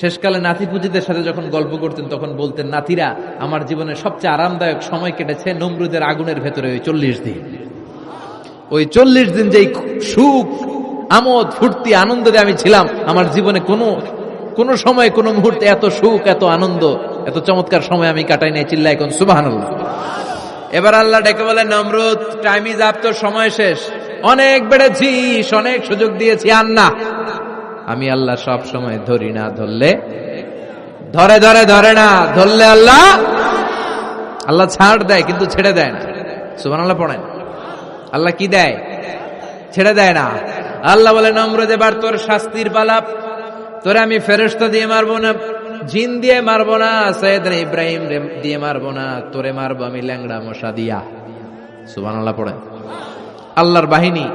শেষকালে নাতি পুজিদের সাথে যখন গল্প করতেন তখন বলতেন, নাতিরা, আমার জীবনের সবচেয়ে আরামদায়ক সময় কেটেছে নমরুদের আগুনের ভেতরে ওই 40 দিন। ওই 40 দিন যেই সুখ, আমোদ, ফুর্তি, আনন্দে আমি ছিলাম, আমার জীবনে কোনো সময়, কোনো মুহূর্তে এত সুখ, এত আনন্দ, এত চমৎকার সময় আমি কাটাই নাই। চিল্লা এখন সুবহানাল্লাহ। এবার আল্লাহ ডেকে বলে, নমরুদ, টাইম ইজ আপ, তোর সময় শেষ। অনেক বেড়েছিস, অনেক সুযোগ দিয়েছি, আর না। আমি আল্লাহ সব সময় ধরি না, ধরলে ধরে না, ধরলে আল্লাহ ছাড় দেয়, কিন্তু ছেড়ে দেয় না। সুবহানাল্লাহ পড়েন। আল্লাহ কি দেয়? ছেড়ে দেয় না। আল্লাহ বলে, নমরুদ, এবার তোর শাস্তির পালা। তোরে আমি ফেরেশতা দিয়ে মারবো না, জিন দিয়ে মারবো না, সাইয়েদনা ইব্রাহিম দিয়ে মারবো না, তোরে মারবো আমি ল্যাংড়া মশা দিয়া। সুবহানাল্লাহ পড়েন। আল্লাহর বাহিনী,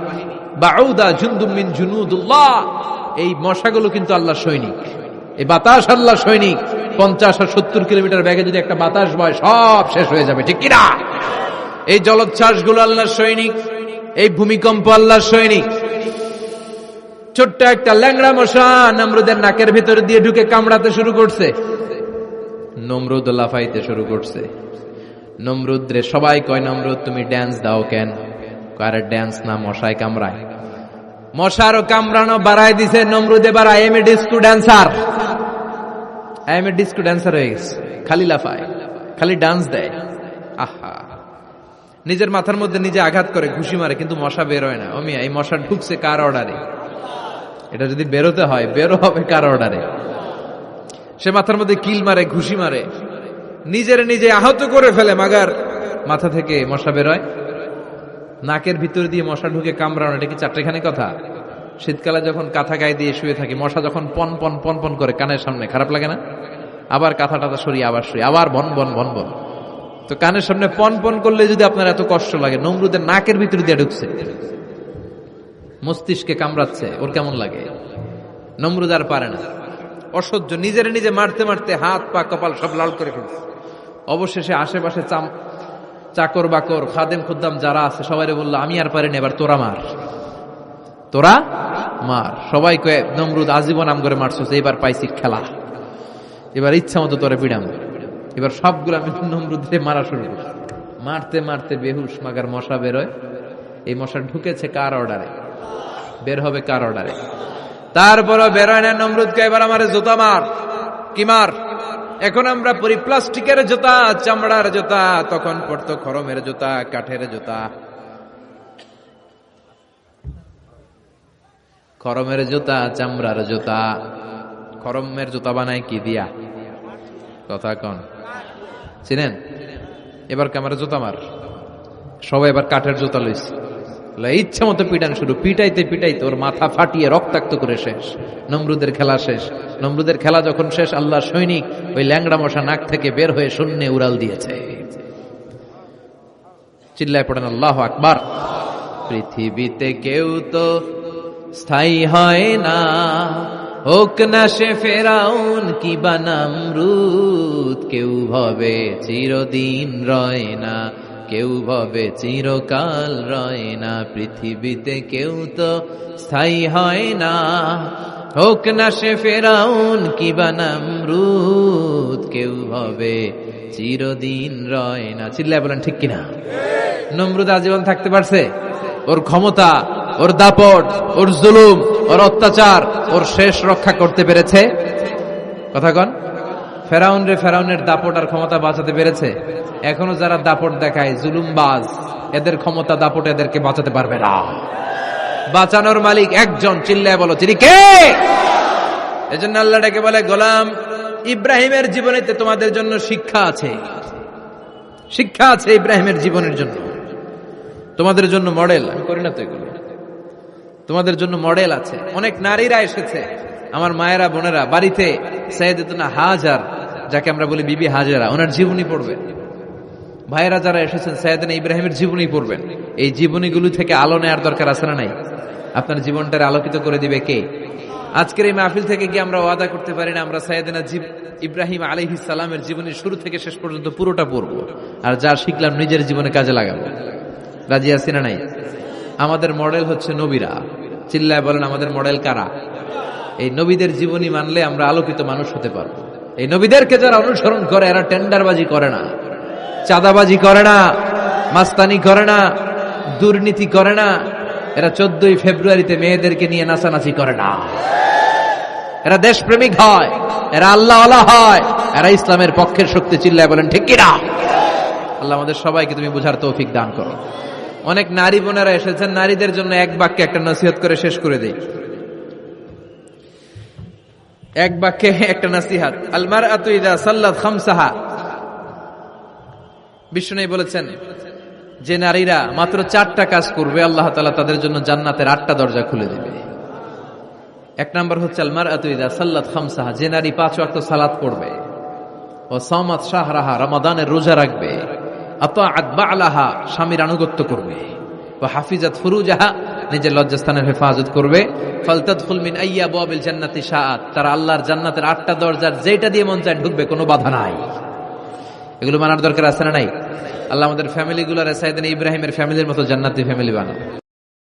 বাউদা জুনদুম মিন জুনুদুল্লাহ, এই মশাগুলো কিন্তু আল্লাহর সৈনিক। এই বাতাস আল্লাহর সৈনিক। 50 আর 70 কিলোমিটার বেগে যদি একটা বাতাস বয়, সব শেষ হয়ে যাবে, ঠিক কিনা? এই জলোচ্ছ্বাসগুলো আল্লাহর সৈনিক, এই ভূমিকম্প আল্লাহর সৈনিক। ছোট্ট একটা ল্যাংড়া মশা নমরুদের নাকের ভিতরে দিয়ে ঢুকে কামড়াতে শুরু করছে। নমরুদ লাফাইতে শুরু করছে। নমরুদ রে সবাই কয়, নমরুদ তুমি ড্যান্স দাও কেন? কারে ড্যান্স না, মশায় কামড়ায়। মশারও কামড়ানো বাড়ায় দিছে নমরুদ। এবার I M A disco dancer, I M A disco dancer হয়ে গেছে। খালি লাফায়, খালি ডান্স দেয়। আহা, নিজের মাথার মধ্যে নিজে আঘাত করে, ঘুষি মারে, কিন্তু মশা বের হয় না। অমিয়া, এই মশা ঢুকছে কার অর্ডারে? এটা যদি বেরোতে হয়, বেরো হবে কার অর্ডারে? সে মাথার মধ্যে কিল মারে, ঘুষি মারে, নিজের নিজে আহত করে ফেলে, মাগার মাথা থেকে মশা বেরোয়। নাকের ভিতর দিয়ে মশা ঢুকে কামড়ানো, এটা কি চারটেখানি কথা? শীতকালে যখন কাঁথা গায়ে দিয়ে শুয়ে থাকি, মশা যখন পন পন পন পন করে কানের সামনে, খারাপ লাগে না? আবার কাঁথা টাথা সরিয়ে আবার শুয়ে, আবার বন বন বন বন। তো কানের সামনে পন পন করলে যদি আপনার এত কষ্ট লাগে, নমরুদের নাকের ভিতর দিয়ে ঢুকছে, মস্তিষ্কে কামড়াচ্ছে, ওর কেমন লাগে? নমরুদ আর পারে না, অসহ্য। নিজের নিজে মারতে মারতে হাত পা কপাল সব লাল করে ফেলছে। অবশেষে আশেপাশে চাকর বাকর, খাদেম খুদ্দাম যারা আছে সবাই বললো, আমি আর পারিনি, এবার তোরা মার, তোরা মার। সবাই কয়ে, নমরুদ আজীবন আম করে মারছিস, এবার পাইছি খেলা, এবার ইচ্ছা মতো তোরে পিড়াম। এবার সবগুলো আমি নমরুদে মারা শুরু করছি। মারতে মারতে বেহুশ, মাগার মশা বেরোয়। এই মশা ঢুকেছে কার অর্ডারে? বের হবে কার অর্ডারে? তারপরও বেরোয় না। নমরুদকে এবার আমার জুতা মার। কি মার? এখন আমরা পরি প্লাস্টিকের জুতা, চামড়ার জুতা, তখন পড়তো খরমের জুতা, কাঠের জুতা। খরমের জুতা, চামড়ার জুতা। খরমের জুতা বানায় কি দিয়া? কথা কন, চিনেন? এবার ক্যামেরা জুতা মার। সবাই এবার কাঠের জুতা লইছে, ইচ্ছা মতো পিটান শুরু। পিটাইতে পিটাইতে ওর মাথা ফাটিয়ে রক্তাক্ত করে শেষ। নমরুদের খেলা শেষ। নমরুদের খেলা যখন শেষ, আল্লাহর সৈনিক ওই ল্যাংড়া মশা নাক থেকে বের হয়ে শূন্যে উড়াল দিয়েছে। চিল্লায় পড়েন আল্লাহু আকবার। পৃথিবীতে কেউ তো স্থায়ী হয় না, হোক না সে ফেরাউন কি বা নমরুদ। কেউ ভাবে চিরদিন রয় না, কেউ ভাবে চিরকাল রয় না। পৃথিবীতে কেউ তো স্থায়ী হয় না, হোক না সে ফেরাউন কি বা নমরুদ। কেউ ভাবে চিরদিন রয় না। চিল্লায় বলেন ঠিক কিনা? নমরুদ আজীবন থাকতে পারছে? ওর ক্ষমতা, ওর দাপট, ওর জুলুম, ওর অত্যাচার, ওর শেষ রক্ষা করতে পেরেছে? কথা কন। ফেরাউন রে ফেরাউনের দাপট আর ক্ষমতা বাঁচাতে পেরেছে? এখনো যারা দাপট দেখায়, জুলুমবাজ, এদের ক্ষমতা দাপট এদেরকে বাঁচাতে পারবে না। বাঁচানোর মালিক একজন। চিল্লায় বলো, তিনি কে? এজন্য আল্লাহ ডেকে বলে, গোলাম ইব্রাহিমের জীবনেতে তোমাদের জন্য শিক্ষা আছে। শিক্ষা আছে ইব্রাহিমের জীবনের জন্য, তোমাদের জন্য মডেল। আমি করি না তো এগুলো, তোমাদের জন্য মডেল আছে। অনেক নারীরা এসেছে, আমার মায়েরা বোনেরা বাড়িতে সাইয়েদাতুনা হাজার, যাকে আমরা বলি বিবি হাজেরা, ওনার জীবনী পড়বেন। ভাইয়েরা যারা এসেছেন সাইয়েদনা ইব্রাহিমের জীবনী পড়বেন। এই জীবনীগুলো থেকে আলো নেওয়ার দরকার আছে না নাই? আপনার জীবনটাকে আলোকিত করে দিবে কে? আজকের এই মাহফিল থেকে কি আমরা ওয়াদা করতে পারি না আমরা সাইয়েদনা ইব্রাহিম আলাইহিস সালামের জীবনের শুরু থেকে শেষ পর্যন্ত পুরোটা পড়বো, আর যা শিখলাম নিজের জীবনে কাজে লাগাবো? রাজি আছি না নাই? আমাদের মডেল হচ্ছে নবীরা। চিল্লায় বলেন, আমাদের মডেল কারা? এই নবীদের জীবনী মানলে আমরা আলোকিত মানুষ হতে পারবো। এই নবীদেরকে যারা অনুসরণ করে এরা টেন্ডারবাজি করে না, চাঁদাবাজি করে না, মাস্তানি করে না, দুর্নীতি করে না। এরা 14ই ফেব্রুয়ারিতে মেয়েদেরকে নিয়ে নাচানাচি করে না। এরা দেশপ্রেমিক হয়, এরা আল্লাহওয়ালা হয়, এরা ইসলামের পক্ষের শক্তি। চিল্লায় বলেন ঠিক কিনা? আল্লাহ আমাদের সবাইকে তুমি বুঝার তৌফিক দান করো। অনেক নারী বোনেরা এসেছেন, নারীদের জন্য এক বাক্যে একটা নসিহত করে শেষ করে দেই। এক বাক্যে একটা নসিহত। আল মারআতু ইযা সাল্লাত খামসাহা, বিষ্ণু বলেছেন যে নারীরা মাত্র 4টা কাজ করবে আল্লাহ তাআলা তাদের জন্য জান্নাতের 8টা দরজা খুলে দেবে। এক নাম্বার হচ্ছে আল মারআতু ইযা সাল্লাত খামসাহা, যে নারী 5 ওয়াক্ত সালাত পড়বে, ও সামাত শাহরাহা, রমাদানের রোজা রাখবে, আতাআত বা'লাহা, স্বামীর আনুগত্য করবে, ওয়া হাফিজাত ফুরুজাহা, নিজের লজ্জাস্থানের হেফাজত করবে, ফালতাদখুল মিন আইয়া আবওয়াবিল জান্নাতি শাআত, তারা আল্লাহর জান্নাতের 8টা দরজার যেটা দিয়ে মন চায় ঢুকবে, কোনো বাধা নাই। এগুলো মানার দরকার আছে না নাই? আল্লাহ আমাদের ফ্যামিলিগুলোর সাইয়েদনা ইব্রাহিমের ফ্যামিলির মতো জান্নাতি ফ্যামিলি বানাও।